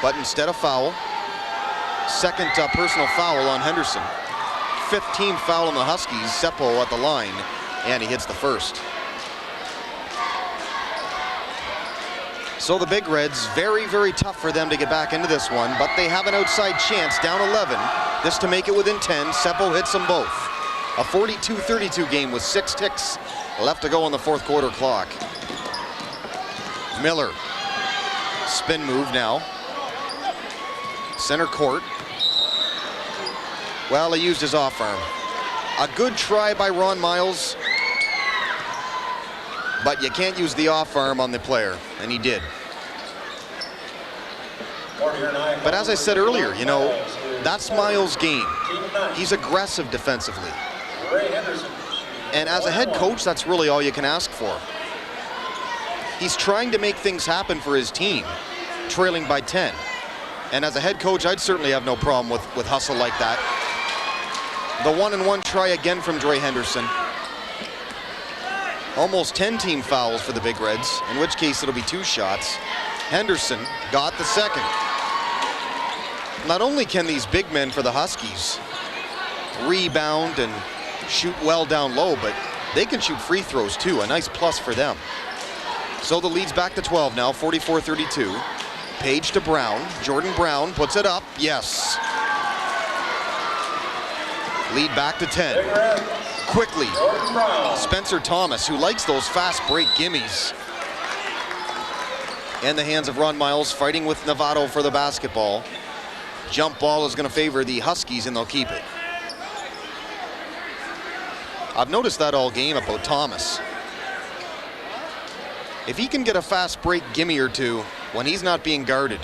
But instead of foul, second personal foul on Henderson. 15th foul on the Huskies. Seppo at the line, and he hits the first. So the Big Reds, very, very tough for them to get back into this one, but they have an outside chance, down 11. This to make it within 10. Seppo hits them both. A 42-32 game with 6 ticks left to go on the fourth quarter clock. Miller, spin move now. Center court. Well, he used his off arm. A good try by Ron Miles, but you can't use the off arm on the player, and he did. But as I said earlier, you know, that's Miles' game. He's aggressive defensively. And as a head coach, that's really all you can ask for. He's trying to make things happen for his team, trailing by 10. And as a head coach, I'd certainly have no problem with hustle like that. The 1-and-1 try again from Dre Henderson. Almost 10 team fouls for the Big Reds, in which case it'll be 2 shots. Henderson got the second. Not only can these big men for the Huskies rebound and shoot well down low, but they can shoot free throws too, a nice plus for them. So the lead's back to 12 now, 44-32. Page to Brown. Jordan Brown puts it up. Yes. Lead back to 10. Quickly, Spencer Thomas, who likes those fast break gimmies. in the hands of Ron Miles, fighting with Novato for the basketball. Jump ball is going to favor the Huskies, and they'll keep it. I've noticed that all game about Thomas. If he can get a fast break gimme or two when he's not being guarded,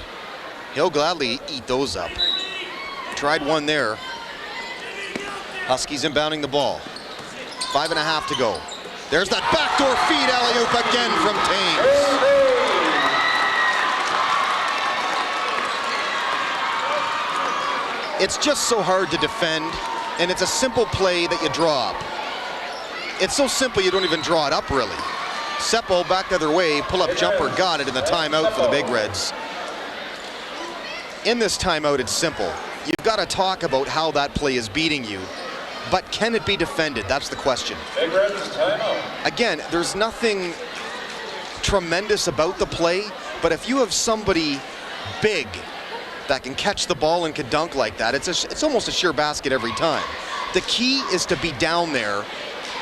he'll gladly eat those up. Tried one there. Huskies inbounding the ball. 5.5 to go. There's that backdoor feed alley-oop again from Thames. It's just so hard to defend, and it's a simple play that you draw up. It's so simple you don't even draw it up, really. Seppo back the other way, pull-up jumper, got it in the timeout for the Big Reds. In this timeout, it's simple. You've got to talk about how that play is beating you, but can it be defended? That's the question. Big Reds timeout. Again, there's nothing tremendous about the play, but if you have somebody big that can catch the ball and can dunk like that, it's almost a sure basket every time. The key is to be down there,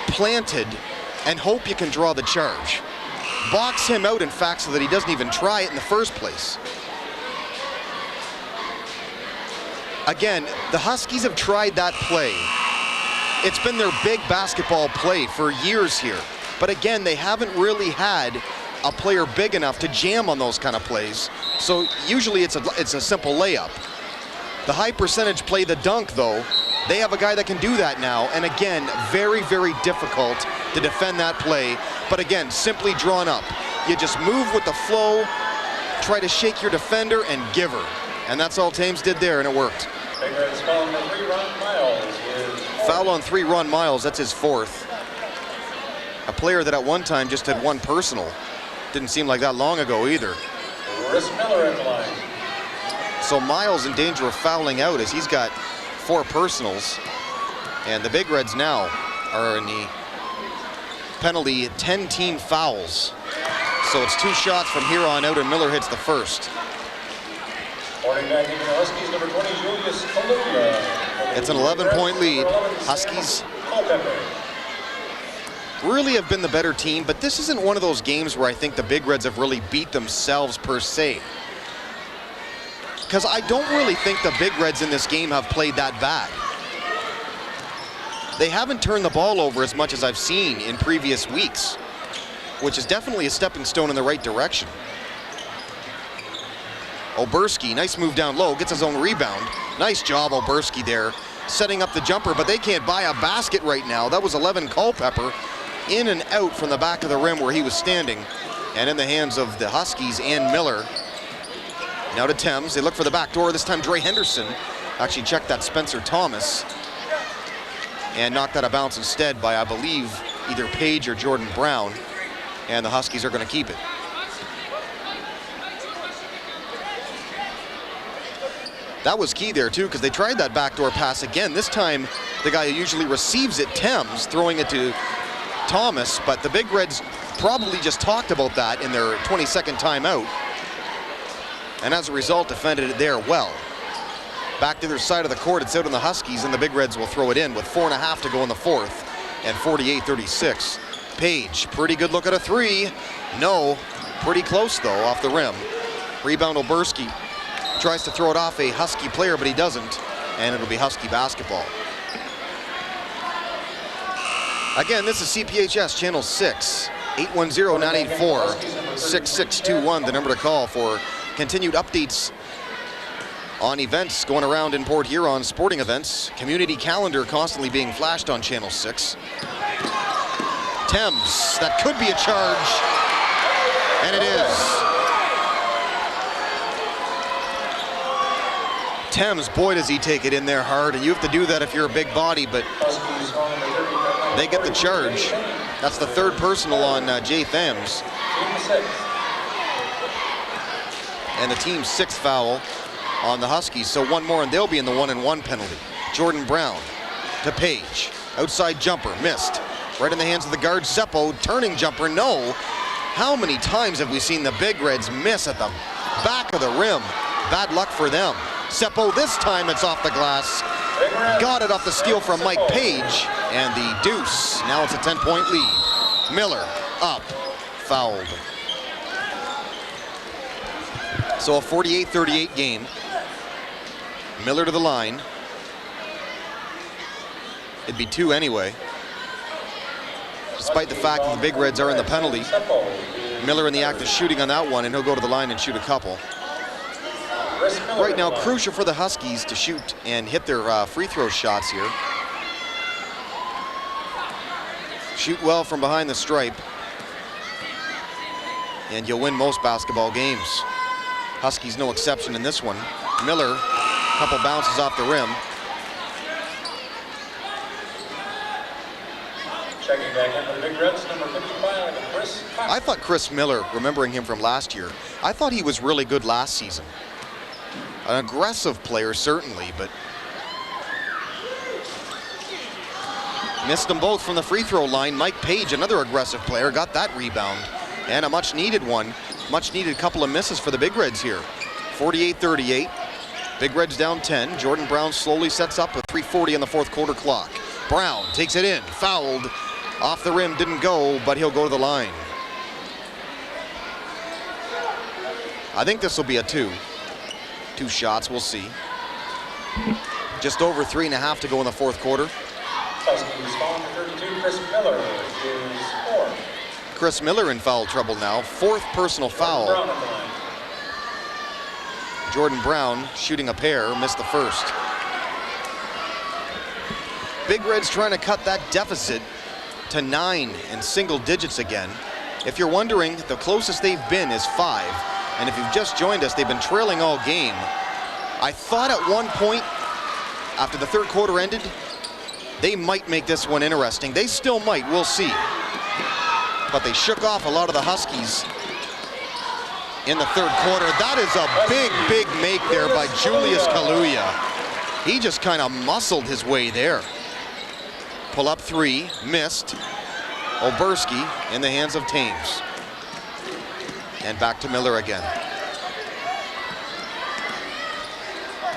planted, and hope you can draw the charge. Box him out, in fact, so that he doesn't even try it in the first place. Again, the Huskies have tried that play. It's been their big basketball play for years here. But again, they haven't really had a player big enough to jam on those kind of plays. So usually it's a simple layup. The high percentage play, the dunk, though, they have a guy that can do that now. And again, very, very difficult to defend that play. But again, simply drawn up. You just move with the flow, try to shake your defender, and give her. And that's all Thames did there, and it worked. Big Reds foul on 3, Ron Miles. Foul on 3, Ron Miles. That's his 4th. A player that at one time just had 1 personal. Didn't seem like that long ago either. Chris Miller at the line. So Miles in danger of fouling out as he's got 4 personals. And the Big Reds now are in the penalty 10-team fouls. So it's 2 shots from here on out, and Miller hits the first. Huskies, number 20, Julius Kalula. It's an 11-point lead. Huskies really have been the better team, but this isn't one of those games where I think the Big Reds have really beat themselves per se. Because I don't really think the Big Reds in this game have played that bad. They haven't turned the ball over as much as I've seen in previous weeks, which is definitely a stepping stone in the right direction. Oberski, nice move down low, gets his own rebound. Nice job, Oberski there, setting up the jumper, but they can't buy a basket right now. That was 11 Culpepper, in and out from the back of the rim where he was standing, and in the hands of the Huskies and Miller. Now to Thames, they look for the back door. This time Dre Henderson actually checked that Spencer Thomas and knocked out of bounds instead by, I believe, either Page or Jordan Brown, and the Huskies are going to keep it. That was key there too, because they tried that backdoor pass again. This time, the guy who usually receives it, Thames, throwing it to Thomas, but the Big Reds probably just talked about that in their 22nd timeout, and as a result, defended it there well. Back to their side of the court, it's out on the Huskies, and the Big Reds will throw it in with 4.5 to go in the 4th, and 48-36. Page, pretty good look at a 3. No, pretty close though, off the rim. Rebound Oberski. Tries to throw it off a Husky player, but he doesn't, and it'll be Husky basketball. Again, this is CPHS Channel 6, 810-984-6621, the number to call for continued updates on events going around in Port Huron, sporting events. Community calendar constantly being flashed on Channel 6. Thames, that could be a charge, and it is. Thames, boy, does he take it in there hard, and you have to do that if you're a big body, but they get the charge. That's the 3rd personal on Jay Thames. And the team's 6th foul on the Huskies, so 1 more, and they'll be in the 1-and-1 penalty. Jordan Brown to Page. Outside jumper, missed. Right in the hands of the guard, Seppo. Turning jumper, no. How many times have we seen the Big Reds miss at the back of the rim? Bad luck for them. Seppo, this time it's off the glass. Got it off the steal from Mike Page, and the deuce. Now it's a 10-point lead. Miller up, fouled. So a 48-38 game. Miller to the line. It'd be 2 anyway. Despite the fact that the Big Reds are in the penalty. Miller in the act of shooting on that one, and he'll go to the line and shoot a couple. Right now, crucial for the Huskies to shoot and hit their free throw shots here. Shoot well from behind the stripe, and you'll win most basketball games. Huskies no exception in this one. Miller, a couple bounces off the rim. Checking back in for the Big Reds, number 55, Chris. I thought Chris Miller, remembering him from last year, I thought he was really good last season. An aggressive player, certainly, but missed them both from the free throw line. Mike Page, another aggressive player, got that rebound, and a much needed one. Much needed couple of misses for the Big Reds here. 48-38, Big Reds down 10. Jordan Brown slowly sets up with 3:40 on the fourth quarter clock. Brown takes it in, fouled, off the rim, didn't go, but he'll go to the line. I think this will be a 2. 2 shots, we'll see. Just over 3.5 to go in the fourth quarter. Huskies falling to 32. Chris Miller is 4. Chris Miller in foul trouble now. 4th personal foul. Brown on the line. Jordan Brown shooting a pair, missed the first. Big Reds trying to cut that deficit to 9 in single digits again. If you're wondering, the closest they've been is 5. And if you've just joined us, they've been trailing all game. I thought at one point, after the third quarter ended, they might make this one interesting. They still might, we'll see. But they shook off a lot of the Huskies in the third quarter. That is a big, big make there by Julius Kaluuya. He just kind of muscled his way there. Pull up 3, missed. Oberski in the hands of Thames. And back to Miller again.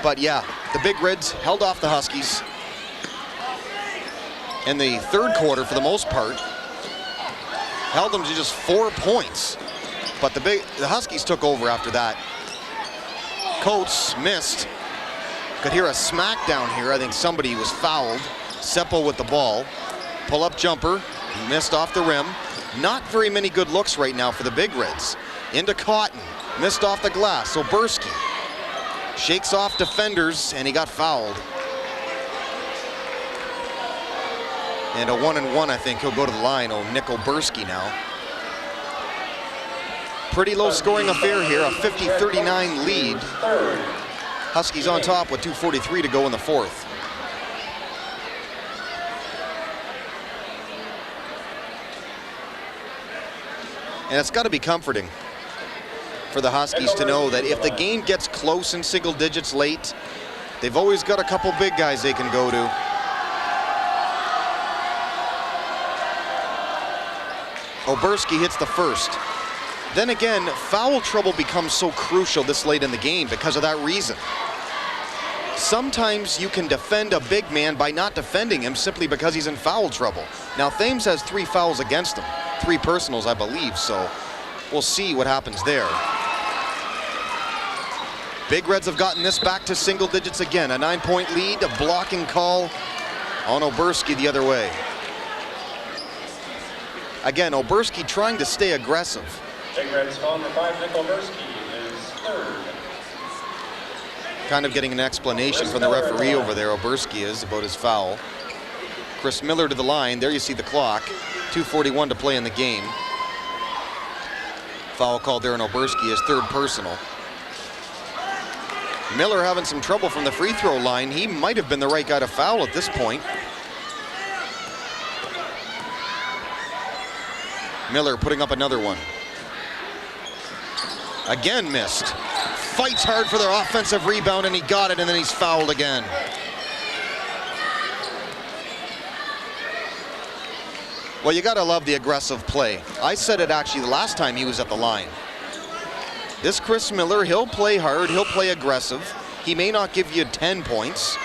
But yeah, the Big Reds held off the Huskies in the third quarter for the most part. Held them to just 4 points. But the Huskies took over after that. Coates missed. Could hear a smack down here. I think somebody was fouled. Seppo with the ball. Pull-up jumper, missed off the rim. Not very many good looks right now for the Big Reds. Into Cotton, missed off the glass. Oberski shakes off defenders, and he got fouled. And a 1-and-1, I think he'll go to the line. Nick Oberski now. Pretty low scoring affair here, a 50-39 lead. Huskies on top with 2:43 to go in the fourth. And it's got to be comforting for the Huskies to know that if the game gets close in single digits late, they've always got a couple big guys they can go to. Oberski hits the first. Then again, foul trouble becomes so crucial this late in the game because of that reason. Sometimes you can defend a big man by not defending him simply because he's in foul trouble. Now, Thames has 3 fouls against him, 3 personals, I believe, so we'll see what happens there. Big Reds have gotten this back to single digits again. A 9-point lead, a blocking call on Oberski the other way. Again, Oberski trying to stay aggressive. Big Reds calling for 5. Nick Oberski is 3rd. Kind of getting an explanation from the referee over there, Oberski is, about his foul. Chris Miller to the line. There you see the clock. 2:41 to play in the game. Foul called there on Oberski, his 3rd personal. Miller having some trouble from the free throw line. He might have been the right guy to foul at this point. Miller putting up another one. Again missed. Fights hard for their offensive rebound, and he got it, and then he's fouled again. Well, you gotta love the aggressive play. I said it actually the last time he was at the line. This Chris Miller, he'll play hard, he'll play aggressive. He may not give you 10 points,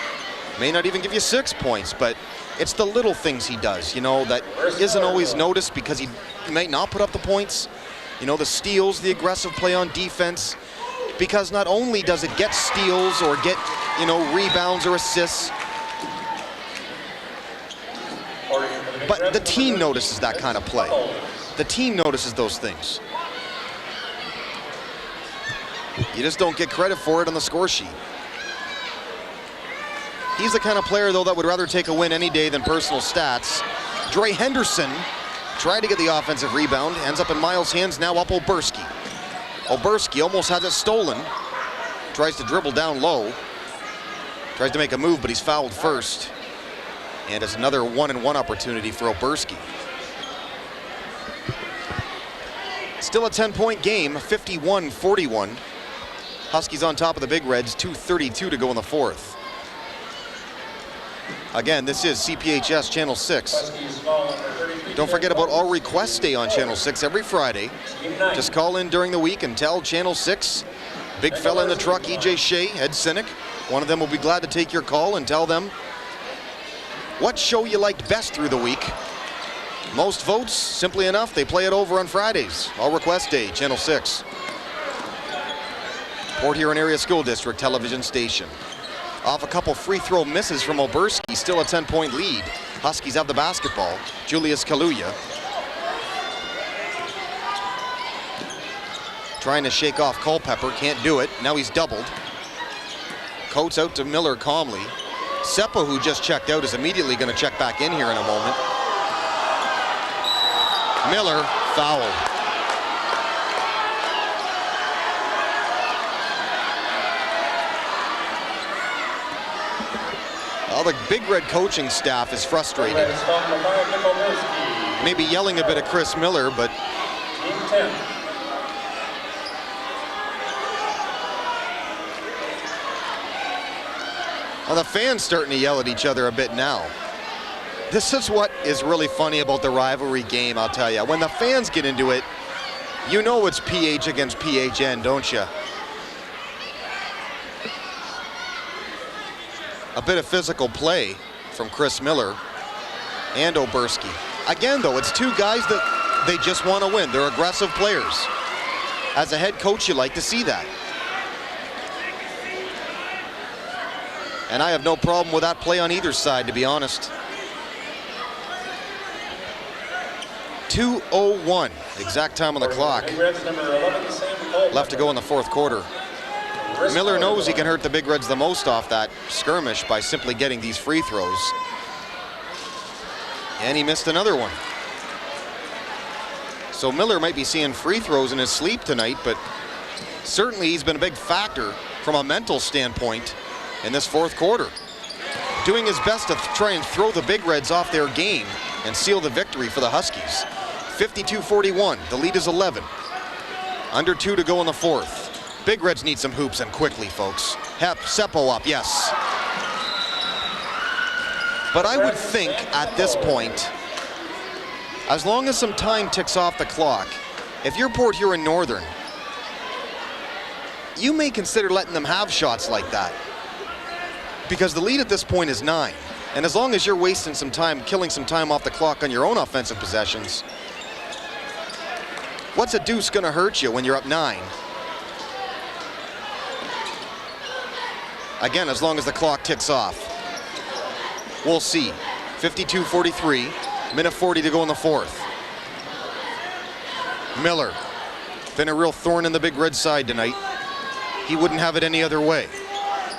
may not even give you 6 points, but it's the little things he does, you know, that isn't always noticed because he might not put up the points. You know, the steals, the aggressive play on defense. because not only does it get steals or get, you know, rebounds or assists, but the team notices that kind of play. The team notices those things. You just don't get credit for it on the score sheet. He's the kind of player, though, that would rather take a win any day than personal stats. Dre Henderson tried to get the offensive rebound, ends up in Miles' hands, now up Oberski. Oberski almost has it stolen. Tries to dribble down low. Tries to make a move, but he's fouled first. And it's another 1-and-1 opportunity for Oberski. Still a 10-point game, 51-41. Huskies on top of the Big Reds, 2:32 to go in the fourth. Again, this is CPHS Channel 6. Don't forget about All Request Day on Channel 6 every Friday. Just call in during the week and tell Channel 6, big fella in the truck, EJ Shea, Ed Cynic. One of them will be glad to take your call and tell them what show you liked best through the week. Most votes, simply enough, they play it over on Fridays. All Request Day, Channel 6. Port Huron Area School District television station. Off a couple free throw misses from Oberski, still a 10-point lead. Huskies have the basketball. Julius Kaluuya trying to shake off Culpepper, can't do it. Now he's doubled. Coates out to Miller calmly. Seppo, who just checked out, is immediately going to check back in here in a moment. Miller fouled. Well, the Big Red coaching staff is frustrated. Maybe yelling a bit at Chris Miller, but well, the fans starting to yell at each other a bit now. This is what is really funny about the rivalry game, I'll tell you. When the fans get into it, you know it's PH against PHN, don't you? A bit of physical play from Chris Miller and Oberski. Again, though, it's two guys that they just want to win. They're aggressive players. As a head coach, you like to see that. And I have no problem with that play on either side, to be honest. 2:01, exact time on the clock. Left to go in the fourth quarter. Miller knows he can hurt the Big Reds the most off that skirmish by simply getting these free throws. And he missed another one. So Miller might be seeing free throws in his sleep tonight, but certainly he's been a big factor from a mental standpoint in this fourth quarter. Doing his best to try and throw the Big Reds off their game and seal the victory for the Huskies. 52-41, the lead is 11. Under 2 to go in the fourth. Big Reds need some hoops and quickly, folks. Seppo up, yes. But I would think at this point, as long as some time ticks off the clock, if you're Port Huron Northern, you may consider letting them have shots like that. Because the lead at this point is 9. And as long as you're wasting some time, killing some time off the clock on your own offensive possessions, what's a deuce going to hurt you when you're up 9? Again, as long as the clock ticks off. We'll see. 52-43, minute 40 to go in the fourth. Miller, been a real thorn in the Big Red side tonight. He wouldn't have it any other way.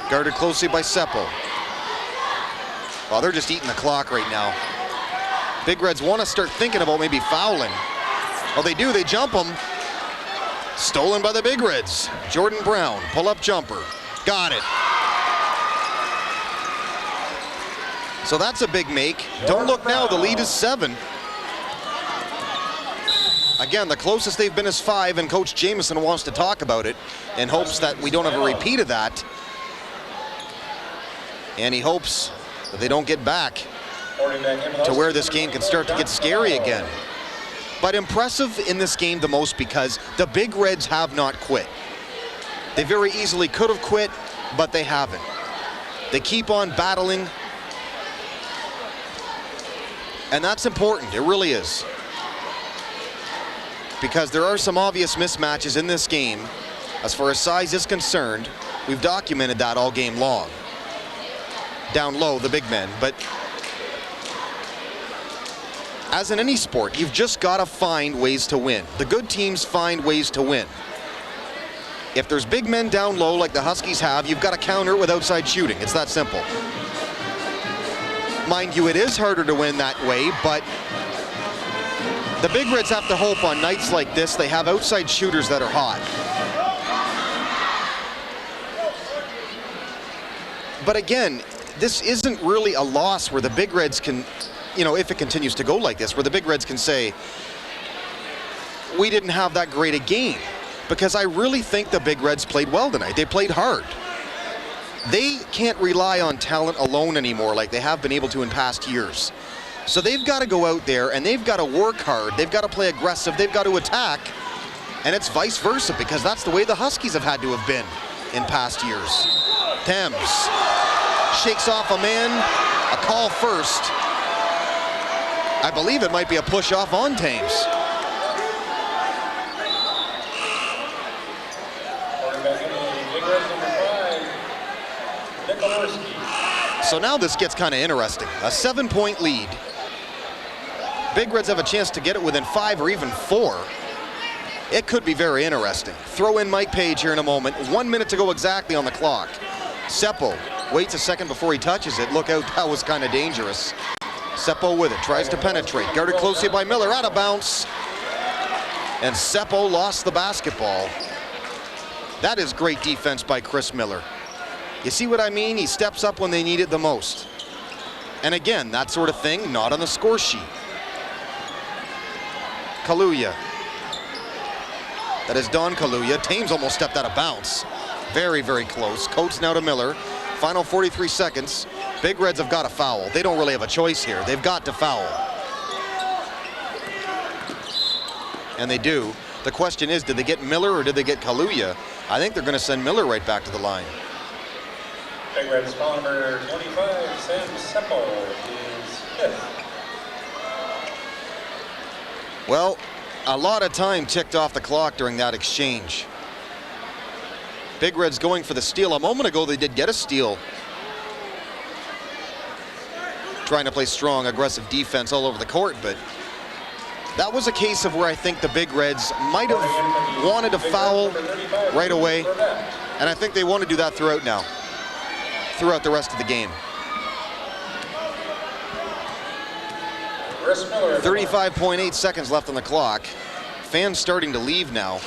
Guarded closely by Seppo. Well, they're just eating the clock right now. Big Reds want to start thinking about maybe fouling. Well, they do, they jump them. Stolen by the Big Reds. Jordan Brown, pull-up jumper. Got it. So that's a big make. Don't look now, the lead is 7. Again, the closest they've been is 5, and Coach Jameson wants to talk about it in hopes that we don't have a repeat of that. And he hopes that they don't get back to where this game can start to get scary again. But impressive in this game the most because the Big Reds have not quit. They very easily could have quit, but they haven't. They keep on battling. And that's important, it really is. Because there are some obvious mismatches in this game As far as size is concerned, we've documented that all game long. Down low, the big men, but as in any sport, you've just got to find ways to win. The good teams find ways to win. If there's big men down low like the Huskies have, you've got to counter it with outside shooting. It's that simple. Mind you, it is harder to win that way, but the Big Reds have to hope on nights like this they have outside shooters that are hot. But again, this isn't really a loss where the Big Reds can, you know, if it continues to go like this, where the Big Reds can say, we didn't have that great a game. Because I really think the Big Reds played well tonight. They played hard. They can't rely on talent alone anymore like they have been able to in past years. So they've got to go out there and they've got to work hard. They've got to play aggressive. They've got to attack. And it's vice versa because that's the way the Huskies have had to have been in past years. Thames shakes off a man. A call first. I believe it might be a push off on Thames. So now this gets kind of interesting. A 7-point lead. Big Reds have a chance to get it within 5 or even 4. It could be very interesting. Throw in Mike Page here in a moment. 1 minute to go exactly on the clock. Seppo waits a second before he touches it. Look out, that was kind of dangerous. Seppo with it, tries to penetrate. Guarded closely by Miller, out of bounds. And Seppo lost the basketball. That is great defense by Chris Miller. You see what I mean? He steps up when they need it the most. And again, that sort of thing, not on the score sheet. Kaluuya. That is Don Kaluuya. Thames almost stepped out of bounds. Very, very close. Coates now to Miller. Final 43 seconds. Big Reds have got to foul. They don't really have a choice here. They've got to foul. And they do. The question is, did they get Miller or did they get Kaluuya? I think they're going to send Miller right back to the line. Big Reds foul number 25, Sam Seppo is 5th. Well, a lot of time ticked off the clock during that exchange. Big Reds going for the steal. A moment ago, they did get a steal. Trying to play strong, aggressive defense all over the court, but that was a case of where I think the Big Reds might have wanted to foul right away, and I think they want to do that throughout the rest of the game. 35.8 seconds left on the clock. Fans starting to leave now.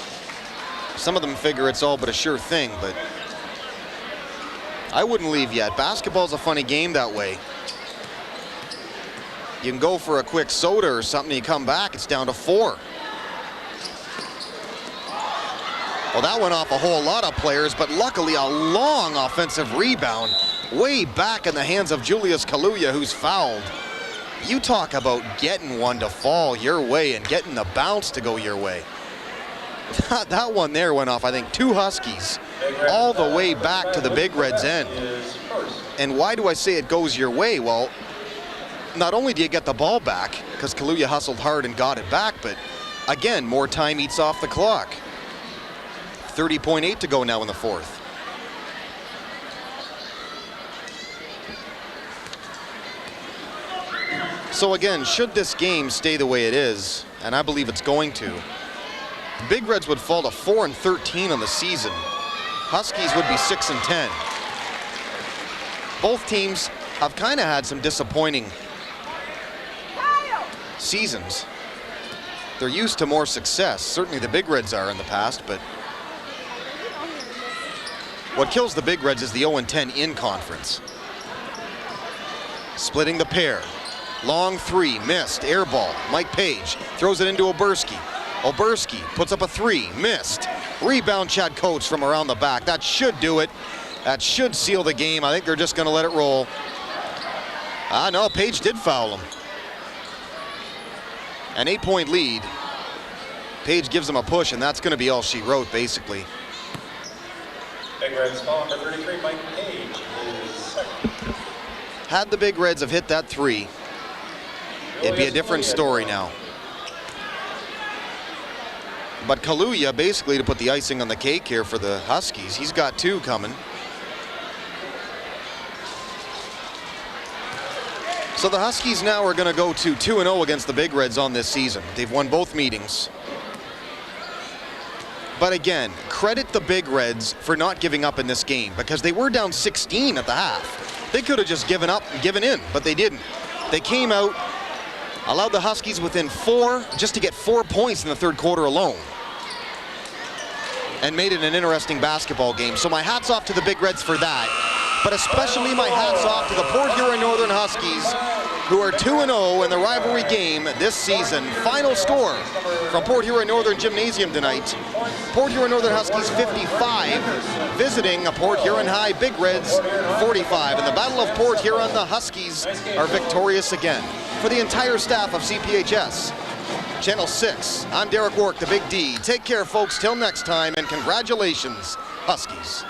Some of them figure it's all but a sure thing, but I wouldn't leave yet. Basketball's a funny game that way. You can go for a quick soda or something, you come back, it's down to 4. Well, that went off a whole lot of players, but luckily a long offensive rebound way back in the hands of Julius Kaluuya, who's fouled. You talk about getting one to fall your way and getting the bounce to go your way. That one there went off, I think, 2 Huskies all the way back to the Big Reds end. And why do I say it goes your way? Well, not only do you get the ball back, because Kaluuya hustled hard and got it back, but again, more time eats off the clock. 30.8 to go now in the 4th. So again, should this game stay the way it is, and I believe it's going to, the Big Reds would fall to 4-13 on the season. Huskies would be 6-10. Both teams have kind of had some disappointing seasons. They're used to more success. Certainly the Big Reds are in the past, but what kills the Big Reds is the 0-10 in conference. Splitting the pair. Long 3, missed, air ball. Mike Page throws it into Oberski. Oberski puts up a 3, missed. Rebound Chad Coates from around the back. That should do it. That should seal the game. I think they're just going to let it roll. No, Page did foul him. An 8-point lead. Page gives him a push, and that's going to be all she wrote, basically. Big Reds foul number 33, Mike Page is 2nd. Had the Big Reds have hit that 3, it'd be a different story now. But Kaluuya basically to put the icing on the cake here for the Huskies. He's got 2 coming. So the Huskies now are going to go to 2-0 against the Big Reds on this season. They've won both meetings. But again, credit the Big Reds for not giving up in this game, because they were down 16 at the half. They could have just given up and given in, but they didn't. They came out, allowed the Huskies within 4 just to get 4 points in the third quarter alone, and made it an interesting basketball game. So my hat's off to the Big Reds for that, but especially my hat's off to the Port Huron Northern Huskies, who are 2-0 in the rivalry game this season. Final score from Port Huron Northern Gymnasium tonight. Port Huron Northern Huskies 55, visiting a Port Huron High Big Reds 45. In the Battle of Port Huron, the Huskies are victorious again. For the entire staff of CPHS, Channel 6, I'm Derek Wark, the Big D. Take care, folks, till next time, and congratulations, Huskies.